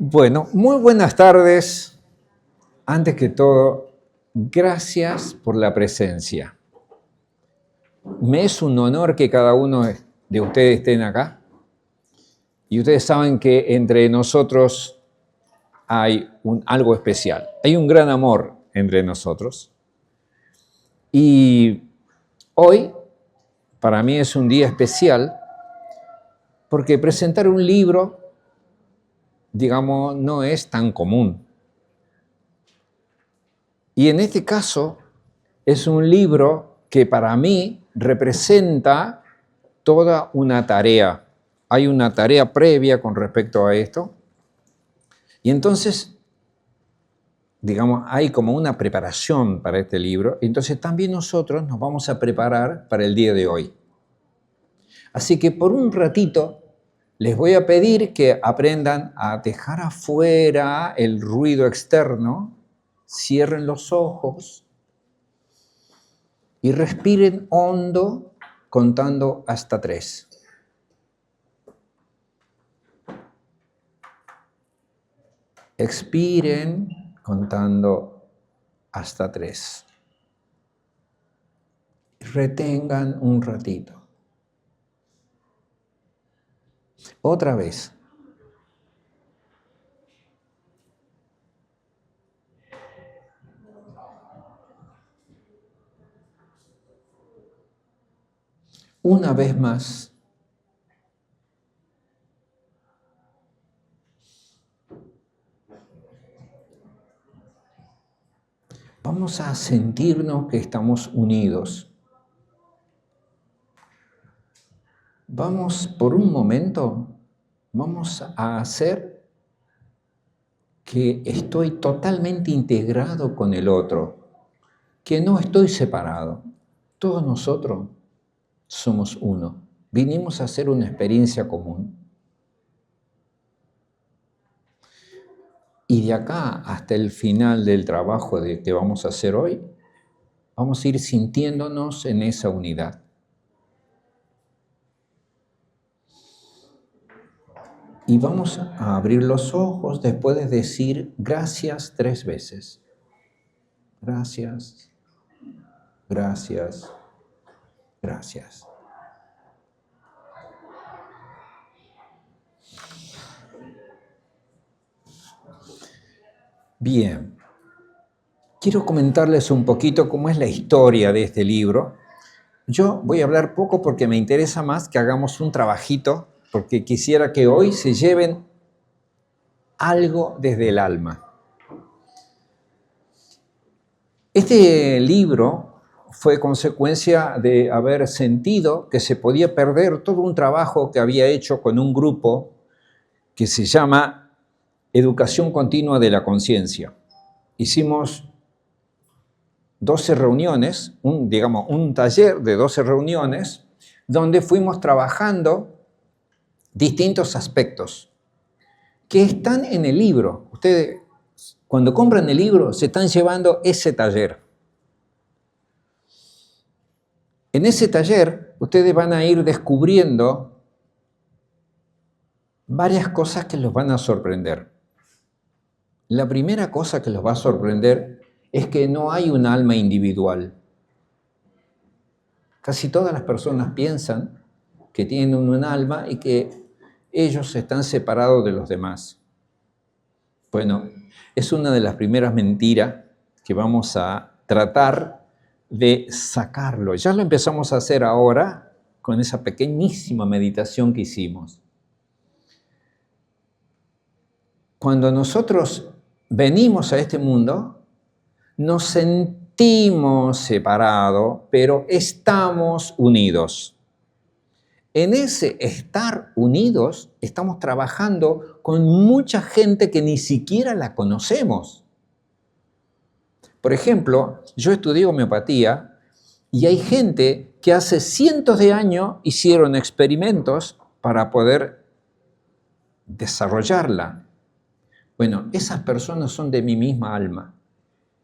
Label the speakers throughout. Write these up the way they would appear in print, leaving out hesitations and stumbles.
Speaker 1: Bueno, muy buenas tardes. Antes que todo, gracias por la presencia. Me es un honor que cada uno de ustedes estén acá. Y ustedes saben que entre nosotros hay algo especial. Hay un gran amor entre nosotros. Y hoy, para mí es un día especial porque presentar un libro, digamos, no es tan común. Y en este caso, es un libro que para mí representa toda una tarea. Hay una tarea previa con respecto a esto. Y entonces, digamos, hay como una preparación para este libro. Entonces también nosotros nos vamos a preparar para el día de hoy. Así que por un ratito les voy a pedir que aprendan a dejar afuera el ruido externo, cierren los ojos y respiren hondo contando hasta 3. Expiren contando hasta 3. Retengan un ratito. Otra vez. Una vez más. Vamos a sentirnos que estamos unidos. Vamos, por un momento, vamos a hacer que estoy totalmente integrado con el otro, que no estoy separado. Todos nosotros somos uno. Vinimos a hacer una experiencia común. Y de acá hasta el final del trabajo que vamos a hacer hoy, vamos a ir sintiéndonos en esa unidad. Y vamos a abrir los ojos después de decir gracias 3 veces. Gracias, gracias, gracias. Bien, quiero comentarles un poquito cómo es la historia de este libro. Yo voy a hablar poco porque me interesa más que hagamos un trabajito, porque quisiera que hoy se lleven algo desde el alma. Este libro fue consecuencia de haber sentido que se podía perder todo un trabajo que había hecho con un grupo que se llama Educación Continua de la Conciencia. Hicimos 12 reuniones, un taller de 12 reuniones, donde fuimos trabajando distintos aspectos que están en el libro. Ustedes, cuando compran el libro, se están llevando ese taller. En ese taller, ustedes van a ir descubriendo varias cosas que los van a sorprender. La primera cosa que los va a sorprender es que no hay un alma individual. Casi todas las personas piensan que tienen un alma y que ellos están separados de los demás. Bueno, es una de las primeras mentiras que vamos a tratar de sacarlo. Ya lo empezamos a hacer ahora con esa pequeñísima meditación que hicimos. Cuando nosotros venimos a este mundo, nos sentimos separados, pero estamos unidos. En ese estar unidos, estamos trabajando con mucha gente que ni siquiera la conocemos. Por ejemplo, yo estudié homeopatía y hay gente que hace cientos de años hicieron experimentos para poder desarrollarla. Bueno, esas personas son de mi misma alma.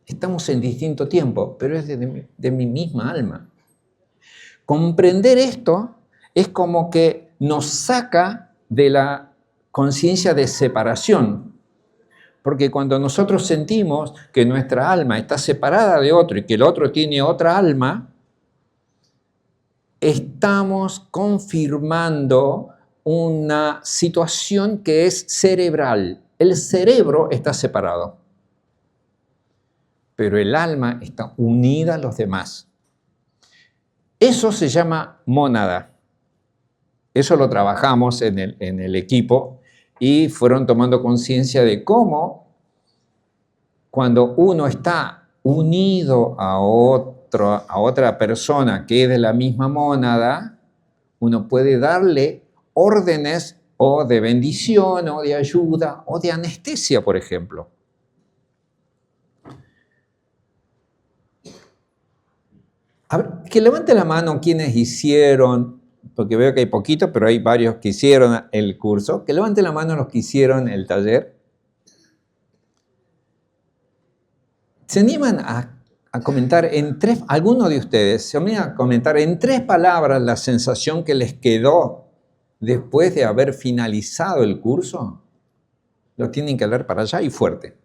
Speaker 1: Estamos en distinto tiempo, pero es de mi misma alma. Comprender esto es como que nos saca de la conciencia de separación. Porque cuando nosotros sentimos que nuestra alma está separada de otro y que el otro tiene otra alma, estamos confirmando una situación que es cerebral. El cerebro está separado, pero el alma está unida a los demás. Eso se llama mónada. Eso lo trabajamos en el equipo y fueron tomando conciencia de cómo cuando uno está unido a otra persona que es de la misma mónada, uno puede darle órdenes o de bendición o de ayuda o de anestesia, por ejemplo. A ver, que levante la mano quienes hicieron, porque veo que hay poquitos, pero hay varios que hicieron el curso. Que levante la mano los que hicieron el taller. ¿Se animan a comentar en tres, alguno de ustedes, se animan a comentar en 3 palabras la sensación que les quedó después de haber finalizado el curso? Lo tienen que hablar para allá y fuerte.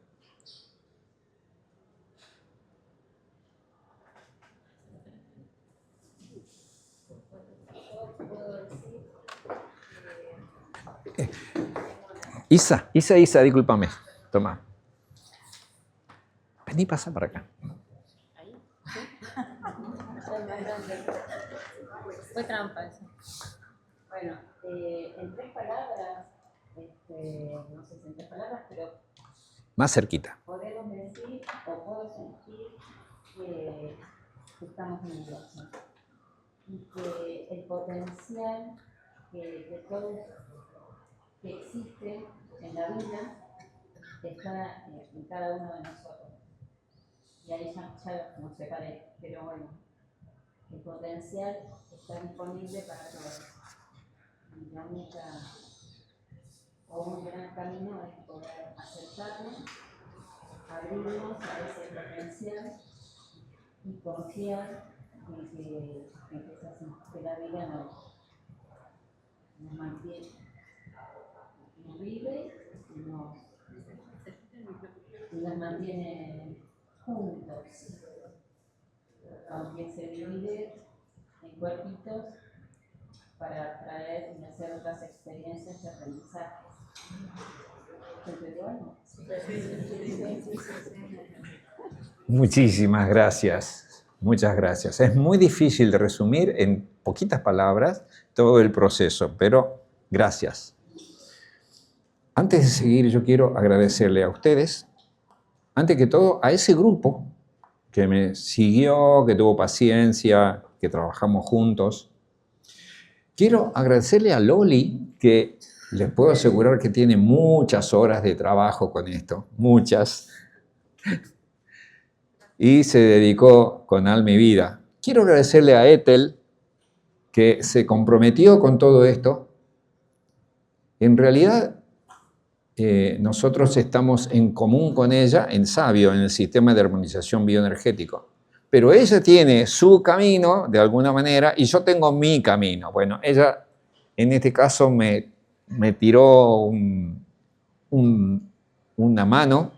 Speaker 1: Isa, discúlpame. Toma. Vení, pasa para acá.
Speaker 2: Fue trampa eso.
Speaker 3: Bueno, en 3 palabras, no sé si en 3 palabras, pero
Speaker 1: Más cerquita.
Speaker 3: podemos decir o puedo sentir que estamos en un proceso y que el potencial que todo que existe en la vida está en cada uno de nosotros. Y ahí ya nos separé, pero bueno, el potencial está disponible para todos. Y la única o un gran camino es poder aceptarlo, abrirnos a ese potencial y confiar en que la vida nos mantiene, nos vive y nos mantiene juntos, aunque se divide en cuerpitos para traer y hacer otras experiencias de aprendizaje.
Speaker 1: Muchísimas gracias. Muchas gracias. Es muy difícil de resumir en poquitas palabras todo el proceso, pero gracias. Antes de seguir, yo quiero agradecerle a ustedes, antes que todo, a ese grupo que me siguió, que tuvo paciencia, que trabajamos juntos. Quiero agradecerle a Loli, que les puedo asegurar que tiene muchas horas de trabajo con esto, muchas, y se dedicó con alma y vida. Quiero agradecerle a Ethel, que se comprometió con todo esto. En realidad, nosotros estamos en común con ella en Sabio, en el sistema de armonización bioenergético. Pero ella tiene su camino, de alguna manera, y yo tengo mi camino. Bueno, ella, en este caso, me tiró una mano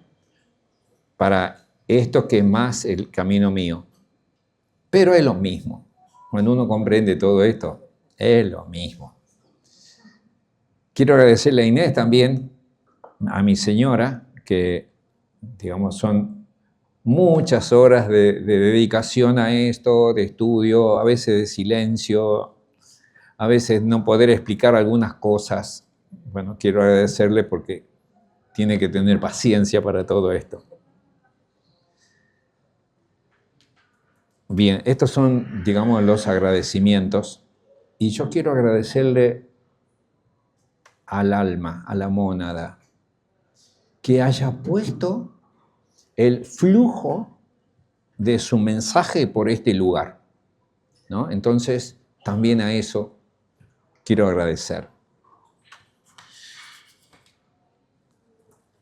Speaker 1: para esto que es más el camino mío. Pero es lo mismo. Cuando uno comprende todo esto, es lo mismo. Quiero agradecerle a Inés también, a mi señora, que, digamos, son muchas horas de dedicación a esto, de estudio, a veces de silencio, a veces no poder explicar algunas cosas. Bueno, quiero agradecerle porque tiene que tener paciencia para todo esto. Bien, estos son, digamos, los agradecimientos. Y yo quiero agradecerle al alma, a la mónada, que haya puesto el flujo de su mensaje por este lugar, ¿no? Entonces, también a eso quiero agradecer.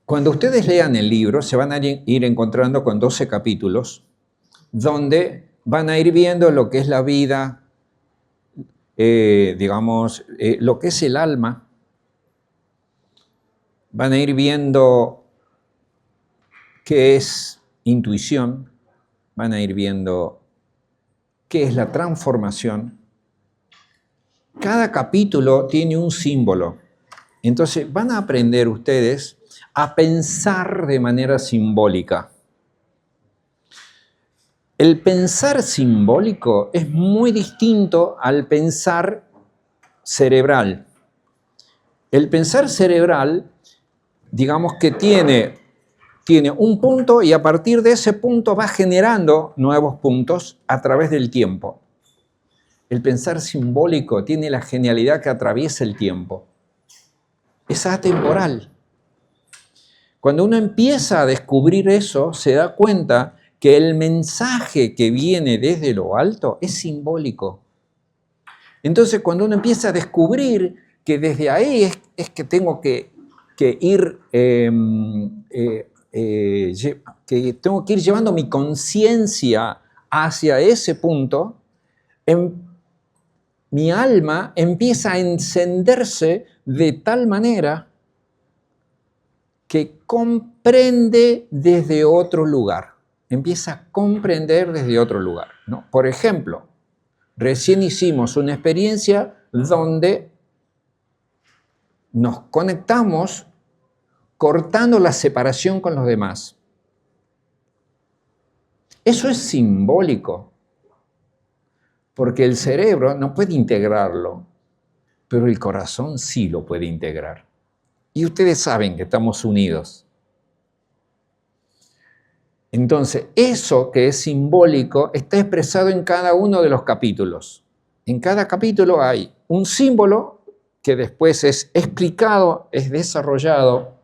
Speaker 1: Cuando ustedes lean el libro, se van a ir encontrando con 12 capítulos, donde van a ir viendo lo que es la vida, digamos, lo que es el alma. Van a ir viendo qué es intuición, van a ir viendo qué es la transformación. Cada capítulo tiene un símbolo. Entonces van a aprender ustedes a pensar de manera simbólica. El pensar simbólico es muy distinto al pensar cerebral. El pensar cerebral, digamos que tiene un punto y a partir de ese punto va generando nuevos puntos a través del tiempo. El pensar simbólico tiene la genialidad que atraviesa el tiempo. Es atemporal. Cuando uno empieza a descubrir eso, se da cuenta que el mensaje que viene desde lo alto es simbólico. Entonces, cuando uno empieza a descubrir que desde ahí es que tengo que ir llevando mi conciencia hacia ese punto, mi alma empieza a encenderse de tal manera que comprende desde otro lugar. Empieza a comprender desde otro lugar, ¿no? Por ejemplo, recién hicimos una experiencia donde nos conectamos cortando la separación con los demás. Eso es simbólico, porque el cerebro no puede integrarlo, pero el corazón sí lo puede integrar. Y ustedes saben que estamos unidos. Entonces, eso que es simbólico está expresado en cada uno de los capítulos. En cada capítulo hay un símbolo que después es explicado, es desarrollado,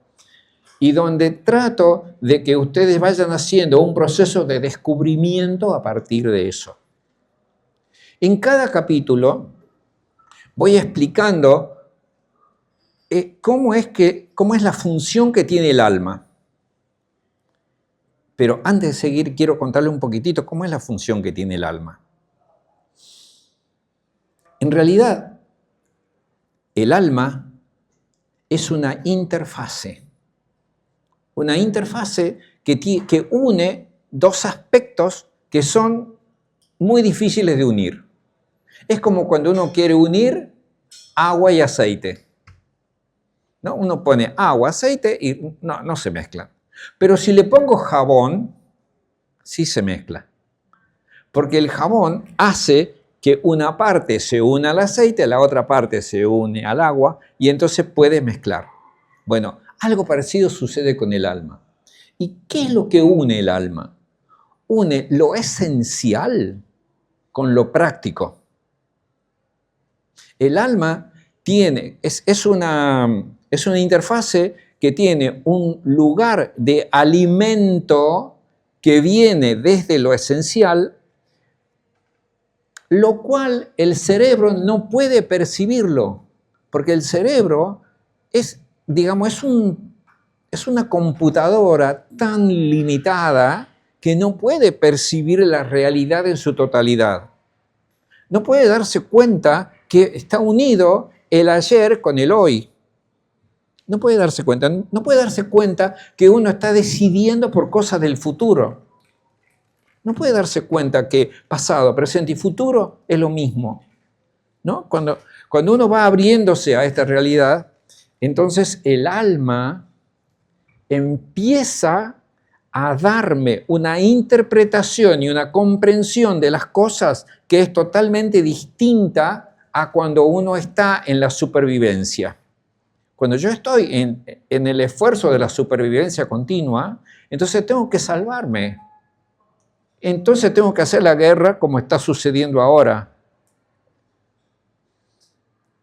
Speaker 1: y donde trato de que ustedes vayan haciendo un proceso de descubrimiento a partir de eso. En cada capítulo voy explicando cómo es la función que tiene el alma. Pero antes de seguir, quiero contarle un poquitito cómo es la función que tiene el alma. En realidad, el alma es una interfase. Una interfase que une dos aspectos que son muy difíciles de unir. Es como cuando uno quiere unir agua y aceite, ¿no? Uno pone agua, aceite y no se mezclan. Pero si le pongo jabón, sí se mezcla. Porque el jabón hace que una parte se una al aceite, la otra parte se une al agua y entonces puede mezclar. Bueno, algo parecido sucede con el alma. ¿Y qué es lo que une el alma? Une lo esencial con lo práctico. El alma es una interfase que tiene un lugar de alimento que viene desde lo esencial, lo cual el cerebro no puede percibirlo, porque el cerebro es una computadora tan limitada que no puede percibir la realidad en su totalidad. No puede darse cuenta que está unido el ayer con el hoy. No puede darse cuenta que uno está decidiendo por cosas del futuro. No puede darse cuenta que pasado, presente y futuro es lo mismo, ¿no? Cuando uno va abriéndose a esta realidad, entonces el alma empieza a darme una interpretación y una comprensión de las cosas que es totalmente distinta a cuando uno está en la supervivencia. Cuando yo estoy en el esfuerzo de la supervivencia continua, entonces tengo que salvarme. Entonces tengo que hacer la guerra como está sucediendo ahora.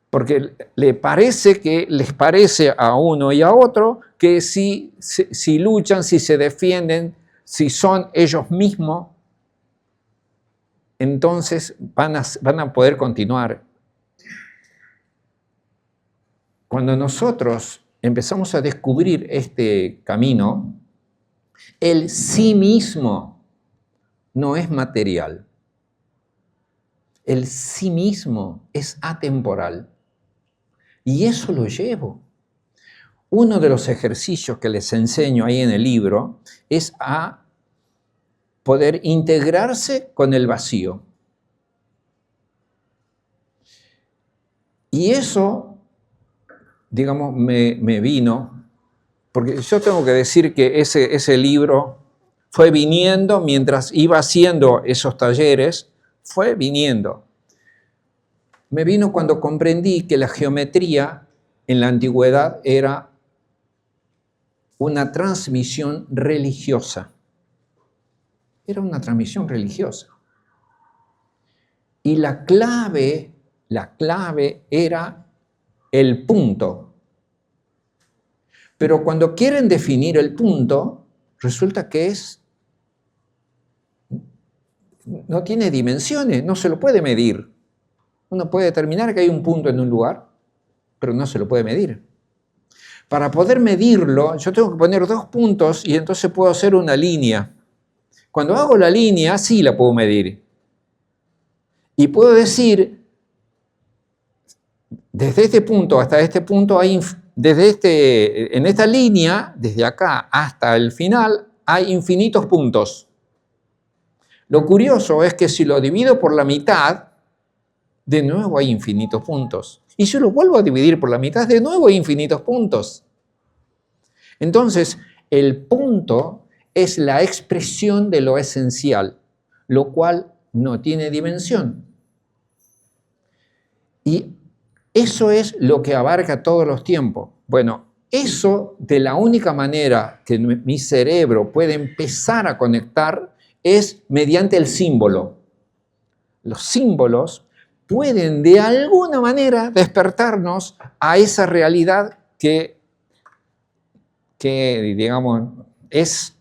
Speaker 1: Porque les parece a uno y a otro que si luchan, si se defienden, si son ellos mismos, entonces van a poder continuar. Cuando nosotros empezamos a descubrir este camino, el sí mismo no es material. El sí mismo es atemporal. Y eso lo llevo. uno de los ejercicios que les enseño ahí en el libro es a poder integrarse con el vacío. Y eso, digamos, me vino, porque yo tengo que decir que ese libro fue viniendo mientras iba haciendo esos talleres, fue viniendo. Me vino cuando comprendí que la geometría en la antigüedad era una transmisión religiosa. Era una transmisión religiosa. Y la clave era el punto. Pero cuando quieren definir el punto, resulta que no tiene dimensiones, no se lo puede medir. Uno puede determinar que hay un punto en un lugar, pero no se lo puede medir. Para poder medirlo, yo tengo que poner 2 puntos y entonces puedo hacer una línea. Cuando hago la línea, sí la puedo medir. Y puedo decir, desde este punto hasta este punto, en esta línea, desde acá hasta el final, hay infinitos puntos. Lo curioso es que si lo divido por la mitad, de nuevo hay infinitos puntos. Y si lo vuelvo a dividir por la mitad, de nuevo hay infinitos puntos. Entonces, el punto es la expresión de lo esencial, lo cual no tiene dimensión. Y eso es lo que abarca todos los tiempos. Bueno, eso de la única manera que mi cerebro puede empezar a conectar es mediante el símbolo. Los símbolos pueden de alguna manera despertarnos a esa realidad que digamos, es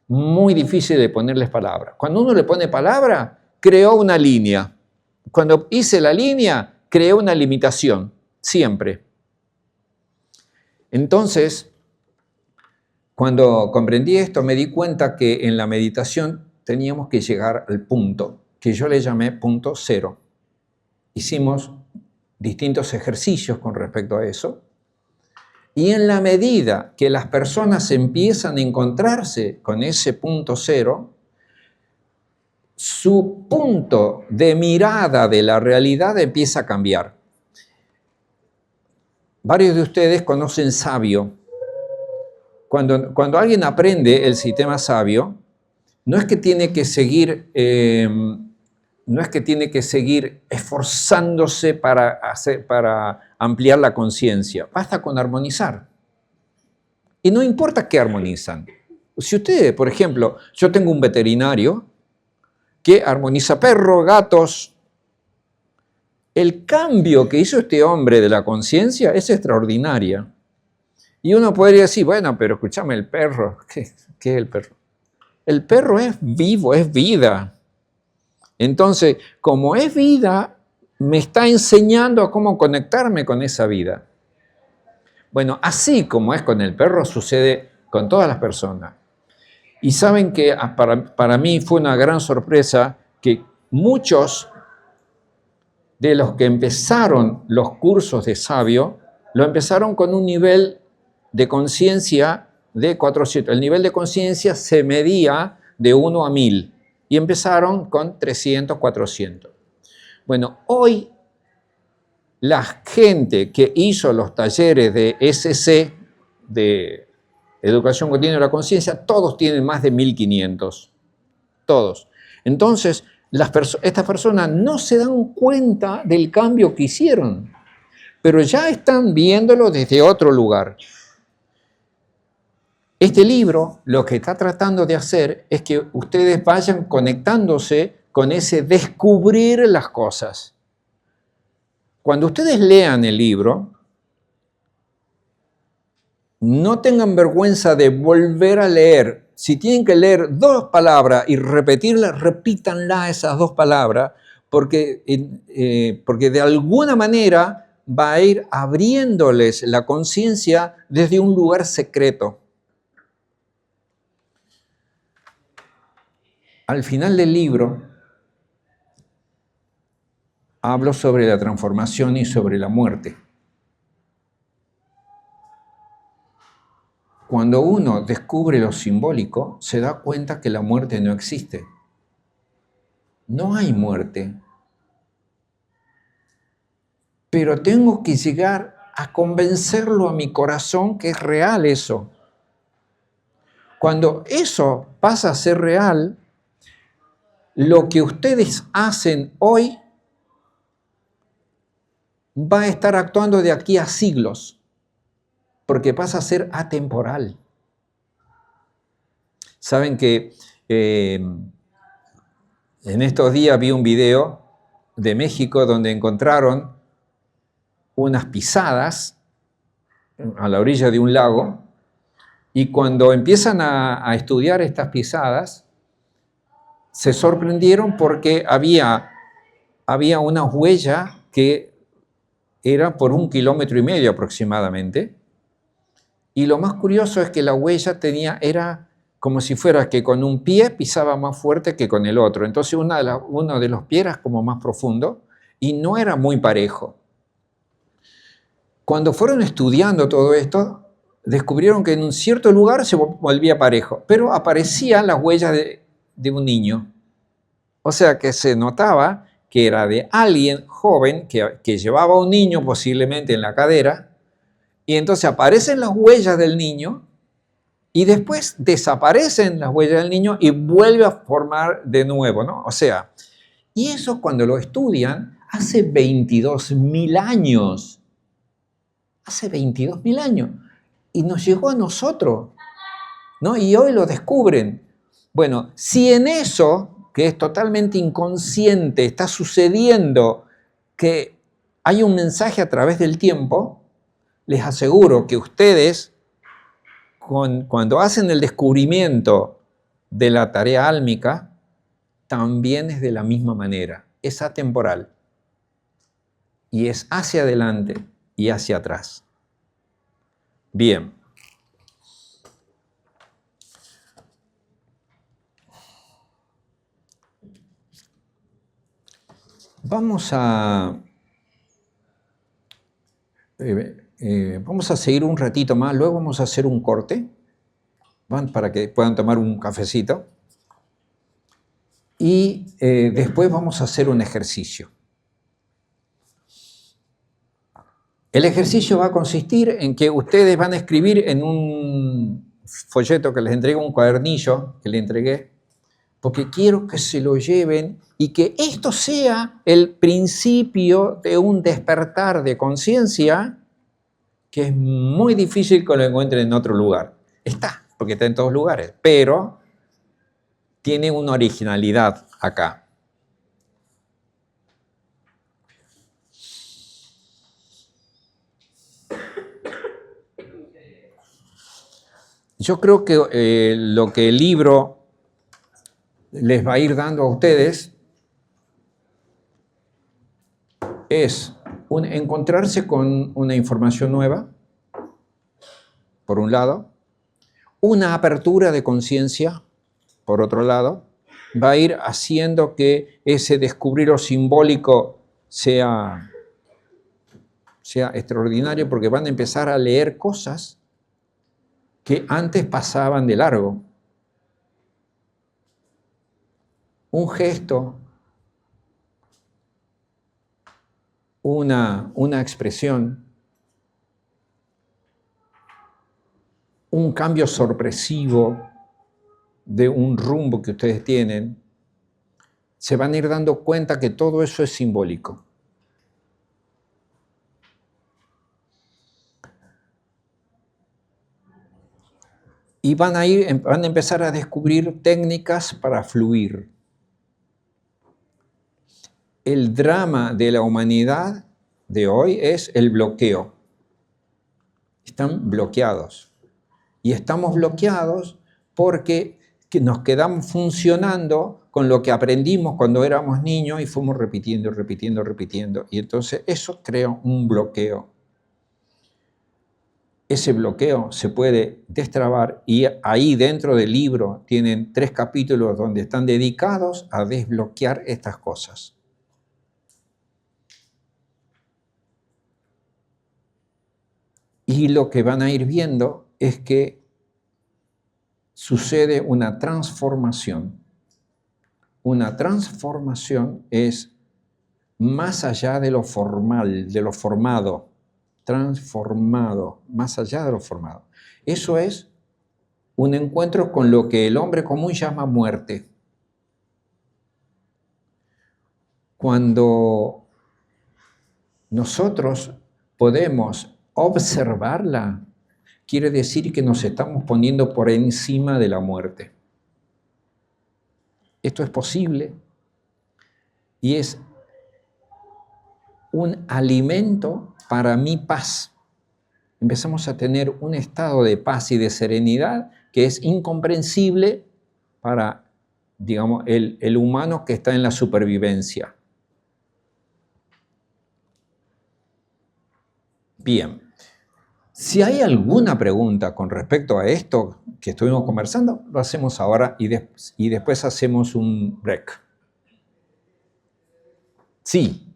Speaker 1: muy difícil de ponerles palabra. Cuando uno le pone palabra, creó una línea. Cuando hice la línea, creé una limitación, siempre. Entonces, cuando comprendí esto, me di cuenta que en la meditación teníamos que llegar al punto, que yo le llamé punto cero. Hicimos distintos ejercicios con respecto a eso. Y en la medida que las personas empiezan a encontrarse con ese punto cero, su punto de mirada de la realidad empieza a cambiar. Varios de ustedes conocen Sabio. Cuando alguien aprende el sistema Sabio, no es que tiene que seguir esforzándose para ampliar la conciencia. Basta con armonizar. Y no importa qué armonizan. Si ustedes, por ejemplo, yo tengo un veterinario que armoniza perros, gatos. El cambio que hizo este hombre de la conciencia es extraordinaria. Y uno podría decir, bueno, pero escúchame, el perro, ¿qué es el perro? El perro es vivo, es vida. Entonces, como es vida, me está enseñando a cómo conectarme con esa vida. Bueno, así como es con el perro, sucede con todas las personas. Y saben que para mí fue una gran sorpresa que muchos de los que empezaron los cursos de Sabio, lo empezaron con un nivel de conciencia de 400. El nivel de conciencia se medía de 1 a 1000 y empezaron con 300, 400. Bueno, hoy la gente que hizo los talleres de SC, de Educación Continua de la Conciencia, todos tienen más de 1500. Todos. Entonces, estas personas no se dan cuenta del cambio que hicieron, pero ya están viéndolo desde otro lugar. Este libro lo que está tratando de hacer es que ustedes vayan conectándose con ese descubrir las cosas. Cuando ustedes lean el libro, no tengan vergüenza de volver a leer. Si tienen que leer 2 palabras y repetirlas, repítanlas esas 2 palabras, porque de alguna manera va a ir abriéndoles la conciencia desde un lugar secreto. Al final del libro, hablo sobre la transformación y sobre la muerte. cuando uno descubre lo simbólico, se da cuenta que la muerte no existe. No hay muerte. Pero tengo que llegar a convencerlo a mi corazón que es real eso. Cuando eso pasa a ser real, lo que ustedes hacen hoy va a estar actuando de aquí a siglos, porque pasa a ser atemporal. Saben que en estos días vi un video de México donde encontraron unas pisadas a la orilla de un lago, y cuando empiezan a estudiar estas pisadas, se sorprendieron porque había una huella que era por 1,5 kilómetros aproximadamente, y lo más curioso es que la huella era como si fuera que con un pie pisaba más fuerte que con el otro, entonces uno de los pies era como más profundo y no era muy parejo. Cuando fueron estudiando todo esto, descubrieron que en un cierto lugar se volvía parejo, pero aparecían las huellas de un niño. O sea que se notaba que era de alguien joven que llevaba a un niño posiblemente en la cadera, y entonces aparecen las huellas del niño y después desaparecen las huellas del niño y vuelve a formar de nuevo, ¿no? O sea, y eso cuando lo estudian hace 22.000 años. Hace 22.000 años. Y nos llegó a nosotros, ¿no? Y hoy lo descubren. Bueno, si en eso, que es totalmente inconsciente, está sucediendo que hay un mensaje a través del tiempo, les aseguro que ustedes, cuando hacen el descubrimiento de la tarea álmica, también es de la misma manera. Es atemporal. Y es hacia adelante y hacia atrás. Bien. Vamos a seguir un ratito más, luego vamos a hacer un corte para que puedan tomar un cafecito y después vamos a hacer un ejercicio. El ejercicio va a consistir en que ustedes van a escribir en un folleto que les entregué, un cuadernillo que les entregué, porque quiero que se lo lleven y que esto sea el principio de un despertar de conciencia que es muy difícil que lo encuentren en otro lugar. Está, porque está en todos lugares, pero tiene una originalidad acá. Yo creo que lo que el libro les va a ir dando a ustedes es encontrarse con una información nueva, por un lado, una apertura de conciencia, por otro lado, va a ir haciendo que ese descubrir lo simbólico sea extraordinario, porque van a empezar a leer cosas que antes pasaban de largo. Un gesto, una expresión, un cambio sorpresivo de un rumbo que ustedes tienen, se van a ir dando cuenta que todo eso es simbólico. Y van a empezar a descubrir técnicas para fluir. El drama de la humanidad de hoy es el bloqueo. Están bloqueados. Y estamos bloqueados porque nos quedamos funcionando con lo que aprendimos cuando éramos niños y fuimos repitiendo. Y entonces eso crea un bloqueo. Ese bloqueo se puede destrabar y ahí dentro del libro tienen 3 capítulos donde están dedicados a desbloquear estas cosas. Y lo que van a ir viendo es que sucede una transformación. Una transformación es más allá de lo formal, de lo formado. Transformado, más allá de lo formado. Eso es un encuentro con lo que el hombre común llama muerte. Cuando nosotros podemos observarla, quiere decir que nos estamos poniendo por encima de la muerte. Esto es posible y es un alimento para mi paz. Empezamos a tener un estado de paz y de serenidad que es incomprensible para, digamos, el humano que está en la supervivencia. Bien, si hay alguna pregunta con respecto a esto que estuvimos conversando, lo hacemos ahora y después hacemos un break. Sí.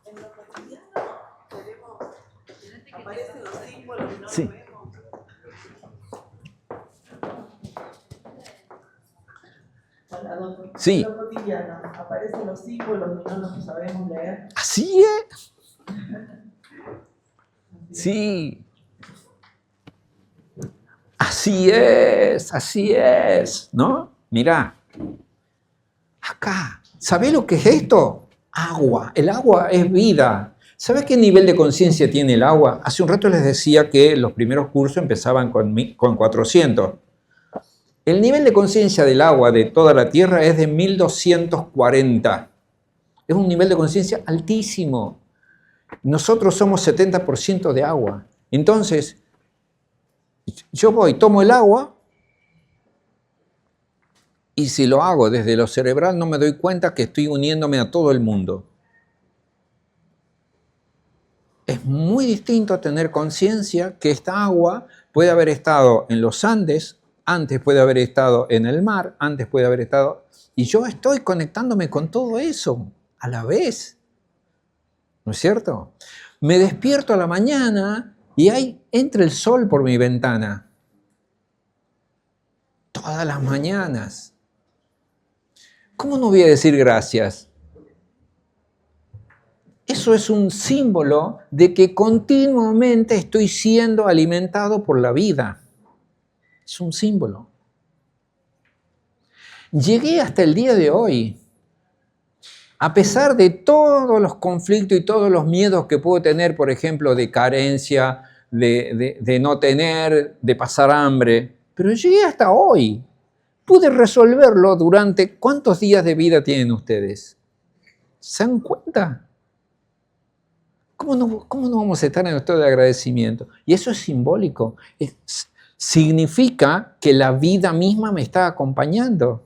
Speaker 4: En lo cotidiano aparecen los símbolos y no
Speaker 1: Sí.
Speaker 4: los vemos. Hola, doctor.
Speaker 1: Sí.
Speaker 4: En lo cotidiano aparecen los símbolos y no los sabemos leer.
Speaker 1: Así es. Sí. Así es, ¿no? Mirá, acá, ¿sabés lo que es esto? Agua, el agua es vida. ¿Sabés qué nivel de conciencia tiene el agua? Hace un rato les decía que los primeros cursos empezaban con 400. El nivel de conciencia del agua de toda la Tierra es de 1240. Es un nivel de conciencia altísimo. Nosotros somos 70% de agua. Entonces, yo voy, tomo el agua y si lo hago desde lo cerebral no me doy cuenta que estoy uniéndome a todo el mundo. Es muy distinto tener conciencia que esta agua puede haber estado en los Andes, antes puede haber estado en el mar, antes puede haber estado... Y yo estoy conectándome con todo eso a la vez. ¿No es cierto? Me despierto a la mañana y entra el sol por mi ventana. Todas las mañanas. ¿Cómo no voy a decir gracias? Eso es un símbolo de que continuamente estoy siendo alimentado por la vida. Es un símbolo. Llegué hasta el día de hoy. A pesar de todos los conflictos y todos los miedos que puedo tener, por ejemplo, de carencia, de no tener, de pasar hambre, pero llegué hasta hoy. Pude resolverlo durante... ¿Cuántos días de vida tienen ustedes? ¿Se dan cuenta? ¿Cómo no vamos a estar en estado de agradecimiento? Y eso es simbólico. Significa que la vida misma me está acompañando.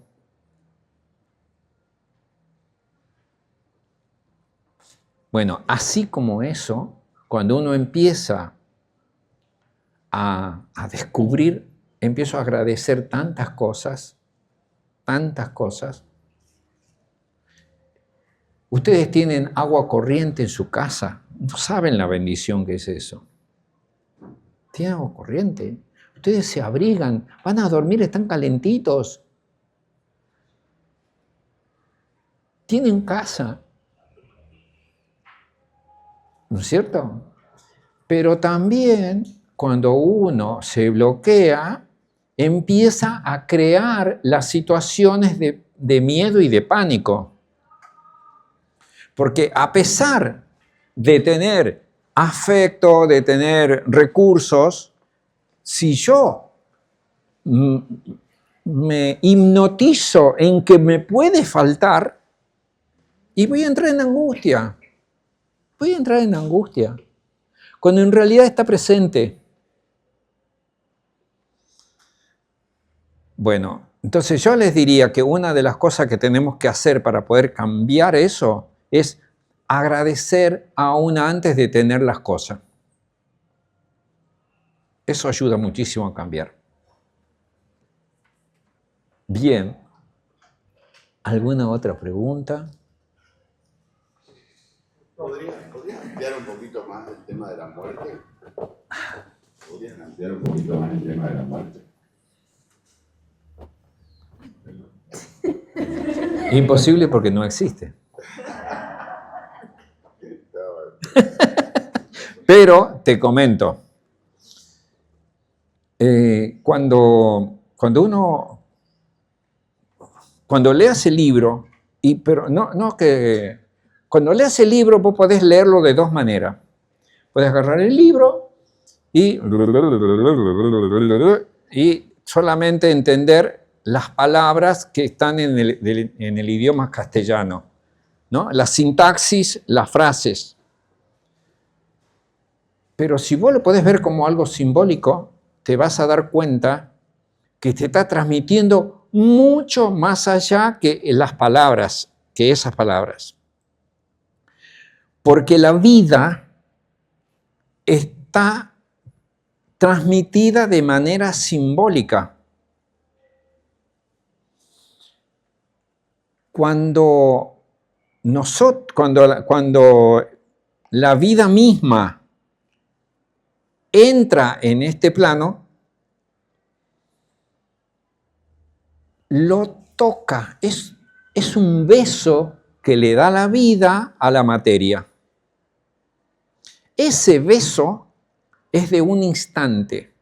Speaker 1: Bueno, así como eso, cuando uno empieza a descubrir, empiezo a agradecer tantas cosas. Ustedes tienen agua corriente en su casa, no saben la bendición que es eso. Tienen agua corriente, ustedes se abrigan, van a dormir, están calentitos. Tienen casa, ¿no es cierto? Pero también cuando uno se bloquea, empieza a crear las situaciones de miedo y de pánico. Porque a pesar de tener afecto, de tener recursos, si yo me hipnotizo en que me puede faltar, y voy a entrar en angustia. Cuando en realidad está presente. Bueno, entonces yo les diría que una de las cosas que tenemos que hacer para poder cambiar eso es agradecer aún antes de tener las cosas. Eso ayuda muchísimo a cambiar. Bien. ¿Alguna otra pregunta?
Speaker 5: ¿Podrías ampliar un poquito más el tema de la muerte? ¿Podrías ampliar un poquito más el tema de la muerte?
Speaker 1: Imposible porque no existe. Pero te comento, cuando leas el libro, cuando leas el libro vos podés leerlo de dos maneras. Puedes agarrar el libro y solamente entender las palabras que están en el idioma castellano, ¿no? La sintaxis, las frases. Pero si vos lo podés ver como algo simbólico, te vas a dar cuenta que te está transmitiendo mucho más allá que las palabras, que esas palabras. Porque la vida está transmitida de manera simbólica. Cuando la vida misma entra en este plano, lo toca, es un beso que le da la vida a la materia. Ese beso es de un instante.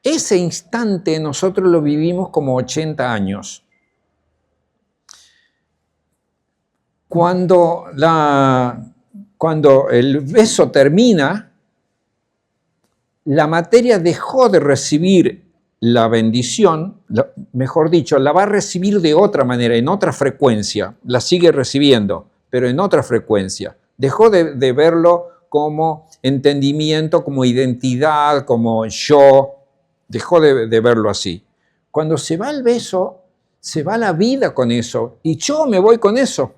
Speaker 1: Ese instante nosotros lo vivimos como 80 años. Cuando el beso termina, la materia dejó de recibir la bendición, mejor dicho, la va a recibir de otra manera, en otra frecuencia. La sigue recibiendo, pero en otra frecuencia. Dejó de verlo como entendimiento, como identidad, como yo. Dejó de verlo así. Cuando se va el beso, se va la vida con eso. Y yo me voy con eso.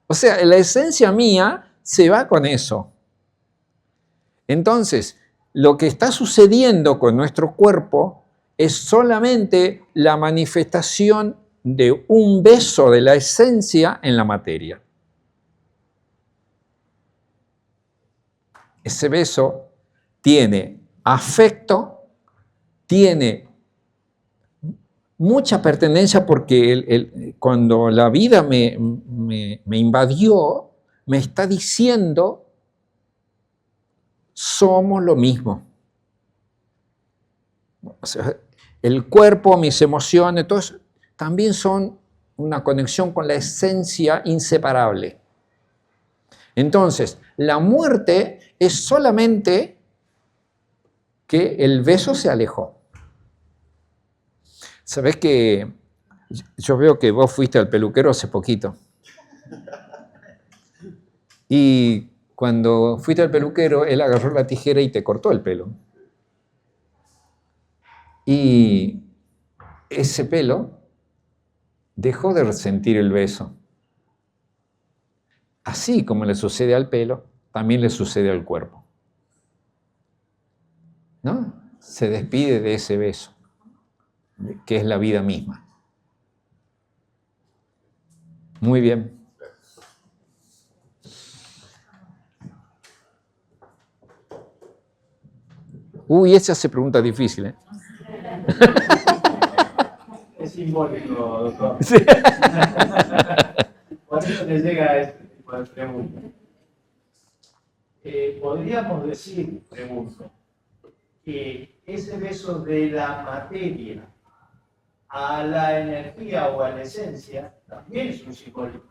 Speaker 1: O sea, la esencia mía se va con eso. Entonces, lo que está sucediendo con nuestro cuerpo es solamente la manifestación de un beso de la esencia en la materia. Ese beso tiene afecto, tiene mucha pertenencia porque cuando la vida me invadió, me está diciendo: somos lo mismo. O sea, el cuerpo, mis emociones, todo eso, también son una conexión con la esencia inseparable. Entonces, la muerte es solamente que el beso se alejó. ¿Sabés que yo veo que vos fuiste al peluquero hace poquito? Y cuando fuiste al peluquero, él agarró la tijera y te cortó el pelo. Y ese pelo dejó de sentir el beso. Así como le sucede al pelo, también le sucede al cuerpo. ¿No? Se despide de ese beso, que es la vida misma. Muy bien. Uy, esa hace preguntas difíciles.
Speaker 6: Es simbólico, doctor.
Speaker 1: Sí.
Speaker 6: Por eso le llega este tipo de preguntas. Podríamos decir, pregunto, que ese beso de la materia a la energía o a la esencia también es un simbólico.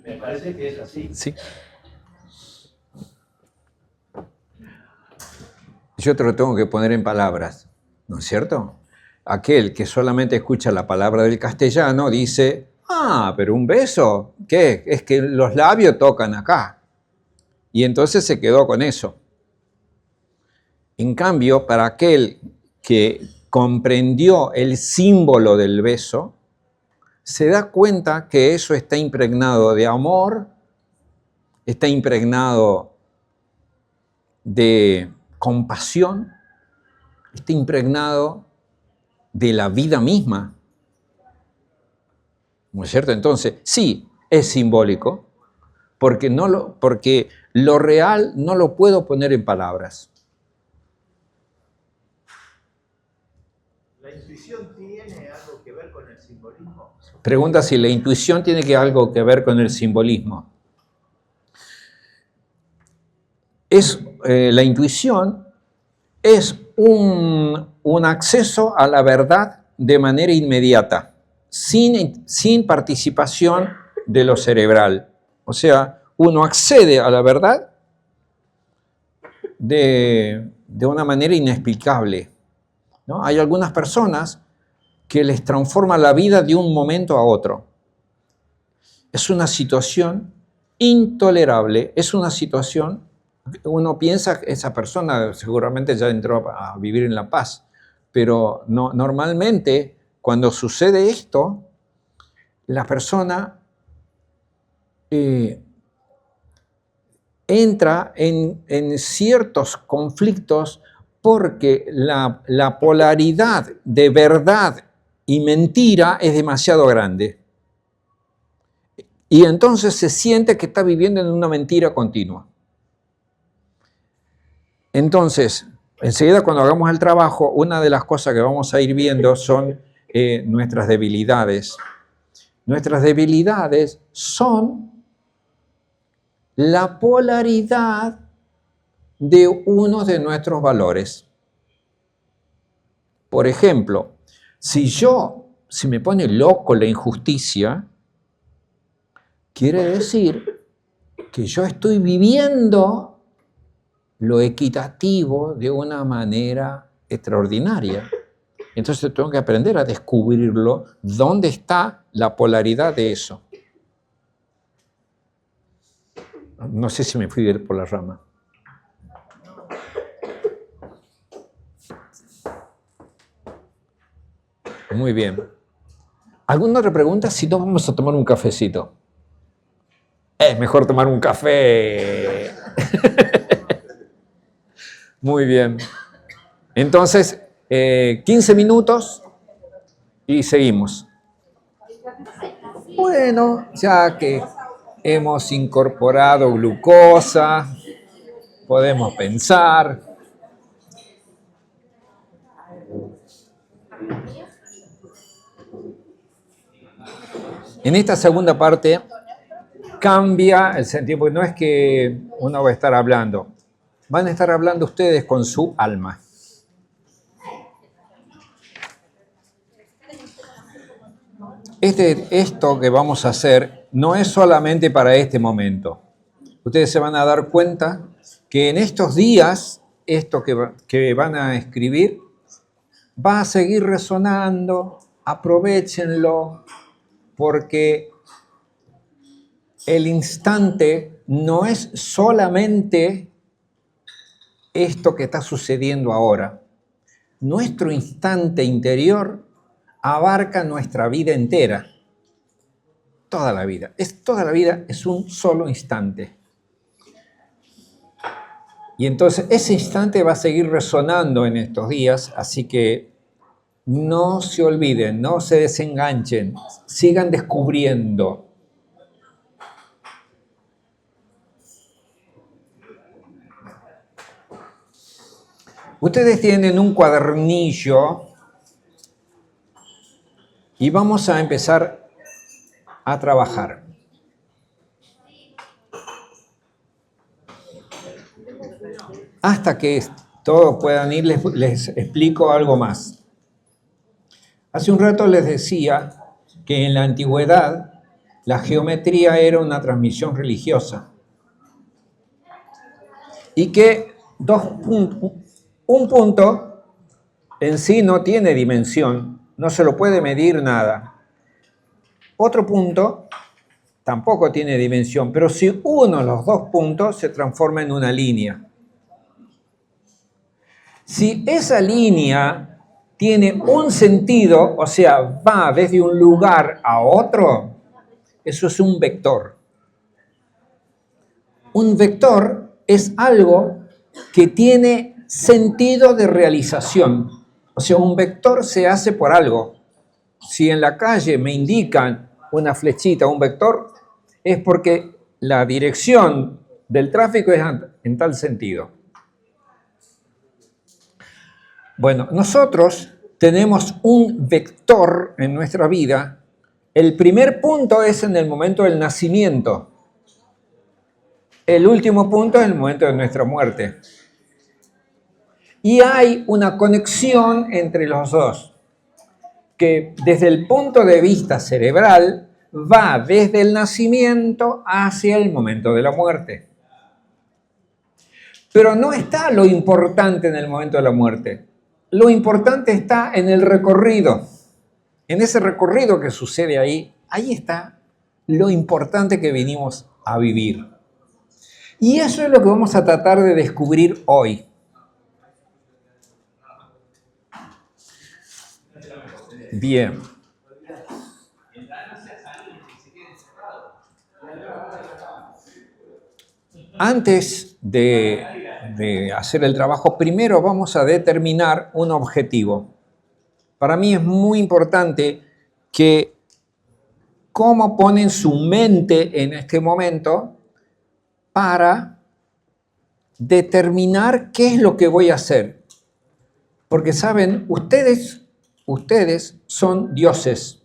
Speaker 6: Me parece que es así.
Speaker 1: Sí. Yo te lo tengo que poner en palabras, ¿no es cierto? Aquel que solamente escucha la palabra del castellano dice: ah, pero un beso, ¿qué? Es que los labios tocan acá. Y entonces se quedó con eso. En cambio, para aquel que comprendió el símbolo del beso, se da cuenta que eso está impregnado de amor, está impregnado de compasión, está impregnado de la vida misma. ¿No es cierto? Entonces, sí, es simbólico, porque lo real no lo puedo poner en palabras.
Speaker 6: La ¿La intuición tiene algo que ver con el simbolismo?
Speaker 1: Pregunta si la intuición tiene algo que ver con el simbolismo. La intuición es un acceso a la verdad de manera inmediata, sin participación de lo cerebral. O sea, uno accede a la verdad de una manera inexplicable, ¿no? Hay algunas personas que les transforma la vida de un momento a otro. Es una situación intolerable, es una situación, uno piensa que esa persona seguramente ya entró a vivir en la paz, pero no, normalmente cuando sucede esto, la persona entra en ciertos conflictos porque la polaridad de verdad y mentira es demasiado grande. Y entonces se siente que está viviendo en una mentira continua. Entonces, enseguida cuando hagamos el trabajo, una de las cosas que vamos a ir viendo son nuestras debilidades. Nuestras debilidades son la polaridad de uno de nuestros valores. Por ejemplo, si me pone loco la injusticia, quiere decir que yo estoy viviendo lo equitativo de una manera extraordinaria. Entonces tengo que aprender a descubrirlo, dónde está la polaridad de eso. No sé si me fui por la rama. Muy bien. ¿Alguna otra pregunta? Si no, vamos a tomar un cafecito. Es mejor tomar un café. Muy bien. Entonces, 15 minutos y seguimos. Bueno, ya que hemos incorporado glucosa, podemos pensar. En esta segunda parte cambia el sentido, porque no es que uno va a estar hablando, van a estar hablando ustedes con su alma. Esto que vamos a hacer no es solamente para este momento. Ustedes se van a dar cuenta que en estos días, esto que van a escribir, va a seguir resonando, aprovéchenlo, porque el instante no es solamente esto que está sucediendo ahora. Nuestro instante interior abarca nuestra vida entera. Toda la vida. Toda la vida es un solo instante. Y entonces ese instante va a seguir resonando en estos días, así que no se olviden, no se desenganchen, sigan descubriendo. Ustedes tienen un cuadernillo y vamos a empezar a trabajar. Hasta que todos puedan ir, les explico algo más. Hace un rato les decía que en la antigüedad la geometría era una transmisión religiosa y que un punto en sí no tiene dimensión, no se lo puede medir nada. Otro punto tampoco tiene dimensión, pero si uno de los dos puntos se transforma en una línea. Si esa línea tiene un sentido, o sea, va desde un lugar a otro, eso es un vector. Un vector es algo que tiene sentido de realización. O sea, un vector se hace por algo. Si en la calle me indican una flechita, un vector, es porque la dirección del tráfico es en tal sentido. Bueno, nosotros tenemos un vector en nuestra vida. El primer punto es en el momento del nacimiento. El último punto es el momento de nuestra muerte. Y hay una conexión entre los dos, que desde el punto de vista cerebral va desde el nacimiento hacia el momento de la muerte. Pero no está lo importante en el momento de la muerte. Lo importante está en el recorrido. En ese recorrido que sucede ahí, ahí está lo importante que venimos a vivir. Y eso es lo que vamos a tratar de descubrir hoy. Bien. Antes de hacer el trabajo, primero vamos a determinar un objetivo. Para mí es muy importante que cómo ponen su mente en este momento para determinar qué es lo que voy a hacer. Porque saben, ustedes son dioses.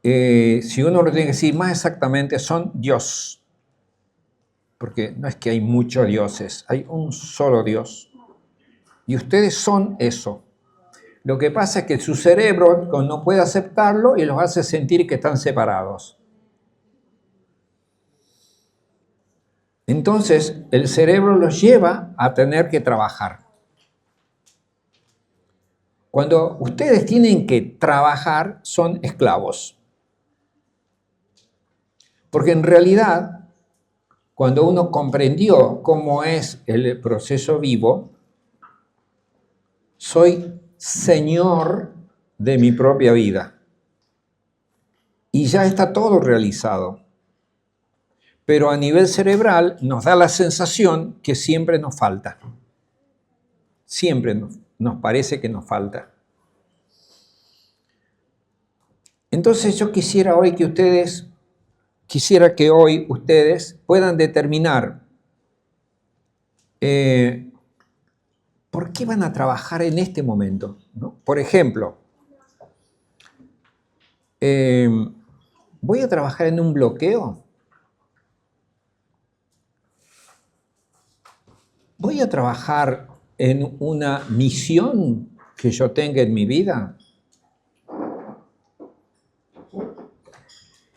Speaker 1: Si uno lo tiene que decir más exactamente, son Dios. Porque no es que hay muchos dioses, hay un solo Dios. Y ustedes son eso. Lo que pasa es que su cerebro no puede aceptarlo y los hace sentir que están separados. Entonces, el cerebro los lleva a tener que trabajar. Cuando ustedes tienen que trabajar, son esclavos. Porque en realidad, cuando uno comprendió cómo es el proceso vivo, soy señor de mi propia vida. Y ya está todo realizado. Pero a nivel cerebral nos da la sensación que siempre nos falta. Siempre nos parece que nos falta. Entonces yo quisiera que hoy ustedes puedan determinar por qué van a trabajar en este momento, ¿no? Por ejemplo, ¿voy a trabajar en un bloqueo? ¿Voy a trabajar en una misión que yo tenga en mi vida?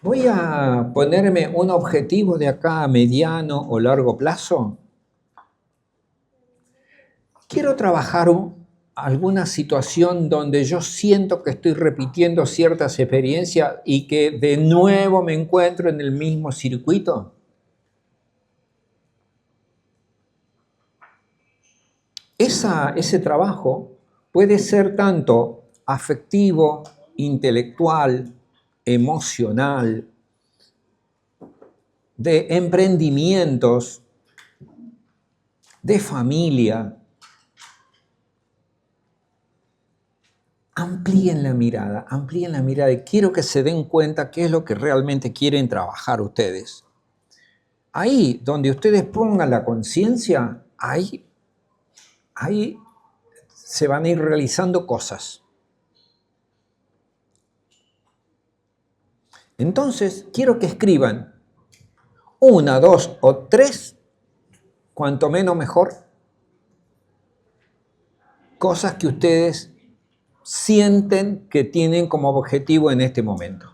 Speaker 1: ¿Voy a ponerme un objetivo de acá a mediano o largo plazo? Quiero trabajar alguna situación donde yo siento que estoy repitiendo ciertas experiencias y que de nuevo me encuentro en el mismo circuito. Ese trabajo puede ser tanto afectivo, intelectual, emocional, de emprendimientos, de familia. Amplíen la mirada y quiero que se den cuenta qué es lo que realmente quieren trabajar ustedes. Ahí donde ustedes pongan la conciencia, ahí se van a ir realizando cosas. Entonces, quiero que escriban 1, 2 o 3, cuanto menos mejor, cosas que ustedes sienten que tienen como objetivo en este momento.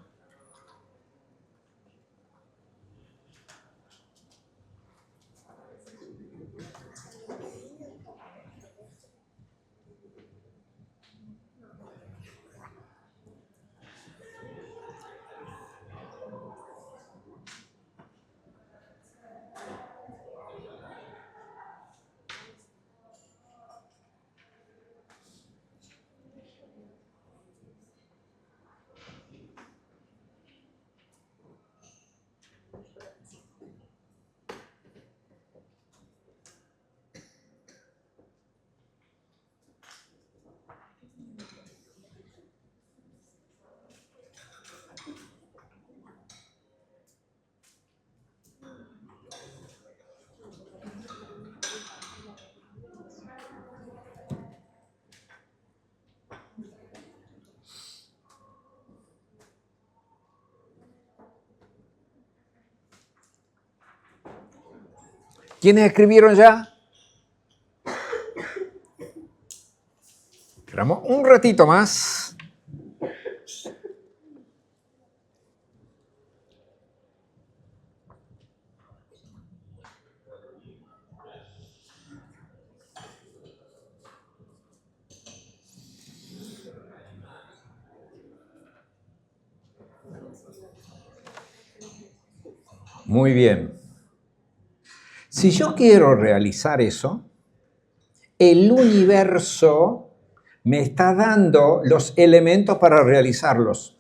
Speaker 1: ¿Quiénes escribieron ya? Esperamos un ratito más. Muy bien. Si yo quiero realizar eso, el universo me está dando los elementos para realizarlos.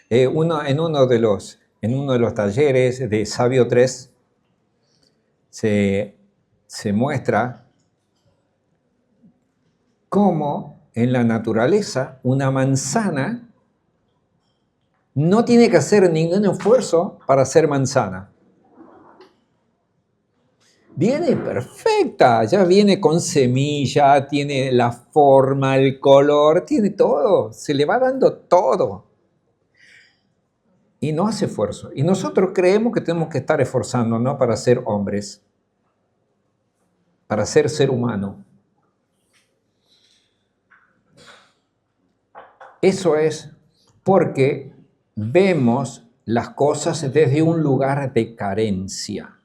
Speaker 1: En uno de los talleres de Sabio 3 se muestra cómo en la naturaleza una manzana no tiene que hacer ningún esfuerzo para ser manzana. Viene perfecta, ya viene con semilla, tiene la forma, el color, tiene todo, se le va dando todo. Y no hace esfuerzo. Y nosotros creemos que tenemos que estar esforzándonos para ser hombres, para ser humano. Eso es porque vemos las cosas desde un lugar de carencia.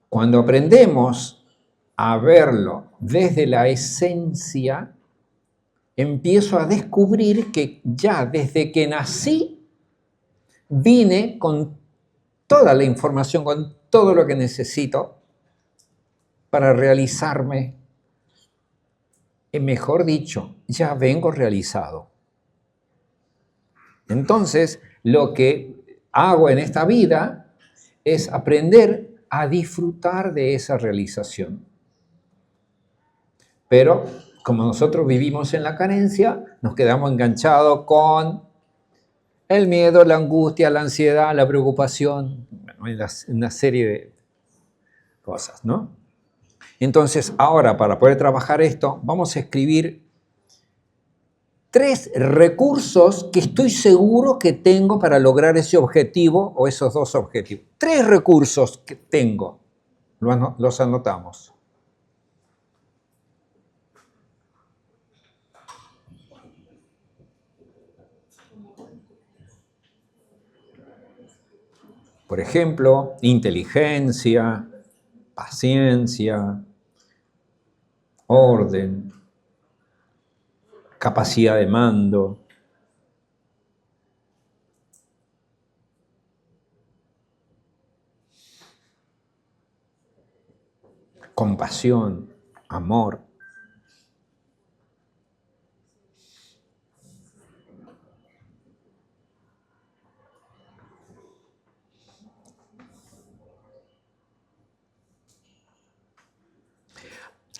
Speaker 1: Cuando aprendemos a verlo desde la esencia, empiezo a descubrir que ya desde que nací vine con toda la información, con todo lo que necesito para realizarme. Mejor dicho, ya vengo realizado. Entonces, lo que hago en esta vida es aprender a disfrutar de esa realización. Pero, como nosotros vivimos en la carencia, nos quedamos enganchados con el miedo, la angustia, la ansiedad, la preocupación, una serie de cosas, ¿no? Entonces, ahora, para poder trabajar esto, vamos a escribir 3 recursos que estoy seguro que tengo para lograr ese objetivo o esos 2 objetivos. 3 recursos que tengo. Los anotamos. Por ejemplo, inteligencia, paciencia, orden, capacidad de mando. Compasión, amor.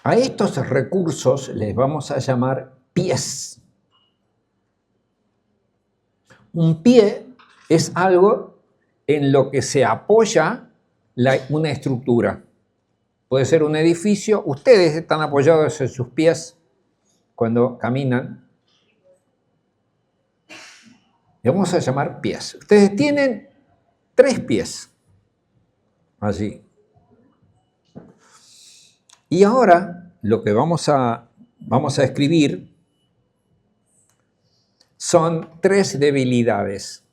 Speaker 1: A estos recursos les vamos a llamar pies. Un pie es algo en lo que se apoya una estructura. Puede ser un edificio. Ustedes están apoyados en sus pies cuando caminan. Le vamos a llamar pies. Ustedes tienen 3 pies allí. Y ahora lo que vamos a escribir son 3 debilidades.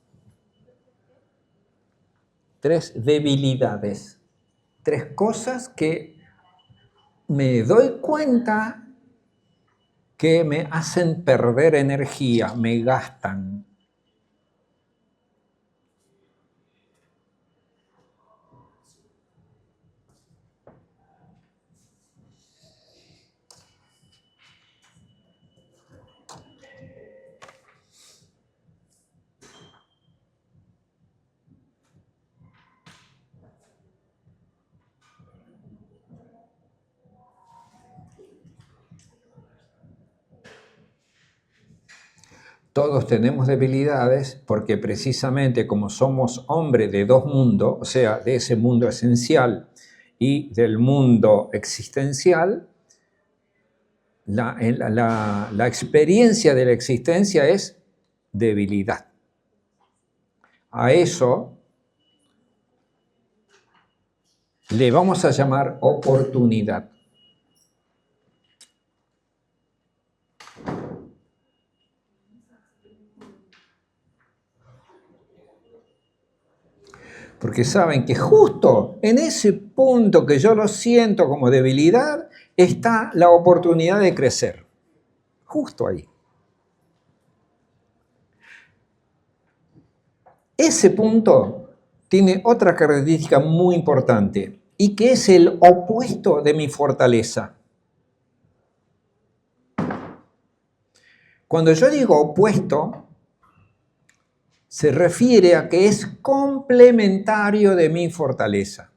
Speaker 1: 3 debilidades. 3 cosas que me doy cuenta que me hacen perder energía, me gastan. Todos tenemos debilidades porque precisamente como somos hombres de 2 mundos, o sea, de ese mundo esencial y del mundo existencial, la experiencia de la existencia es debilidad. A eso le vamos a llamar oportunidad. Porque saben que justo en ese punto que yo lo siento como debilidad, está la oportunidad de crecer. Justo ahí. Ese punto tiene otra característica muy importante y que es el opuesto de mi fortaleza. Cuando yo digo opuesto, se refiere a que es complementario de mi fortaleza.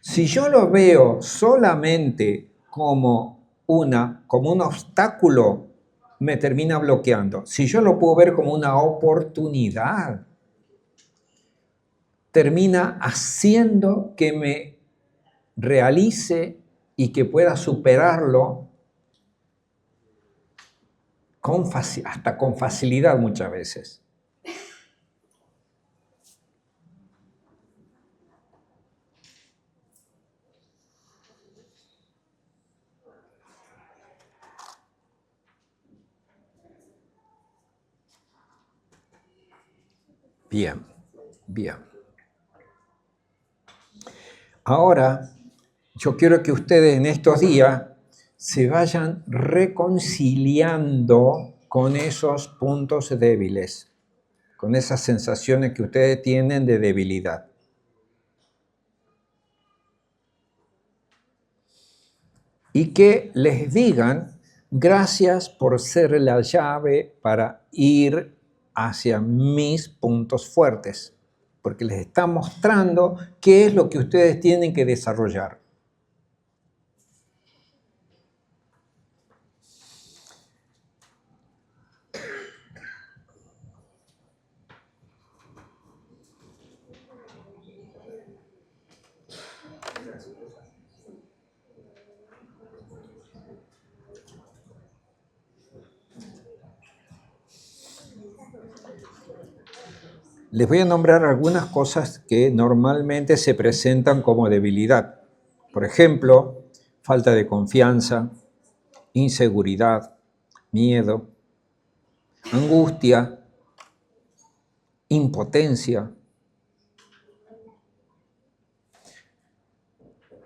Speaker 1: Si yo lo veo solamente como un obstáculo, me termina bloqueando. Si yo lo puedo ver como una oportunidad, termina haciendo que me realice y que pueda superarlo hasta con facilidad muchas veces. Bien, bien. Ahora, yo quiero que ustedes en estos días se vayan reconciliando con esos puntos débiles, con esas sensaciones que ustedes tienen de debilidad. Y que les digan, gracias por ser la llave para ir hacia mis puntos fuertes, porque les está mostrando qué es lo que ustedes tienen que desarrollar. Les voy a nombrar algunas cosas que normalmente se presentan como debilidad. Por ejemplo, falta de confianza, inseguridad, miedo, angustia, impotencia,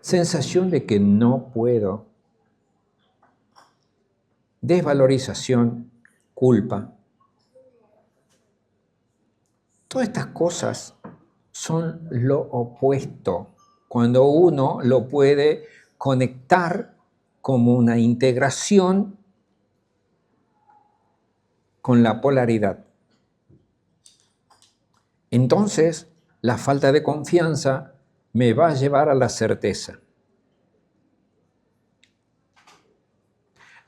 Speaker 1: sensación de que no puedo, desvalorización, culpa. Todas estas cosas son lo opuesto cuando uno lo puede conectar como una integración con la polaridad. Entonces, la falta de confianza me va a llevar a la certeza.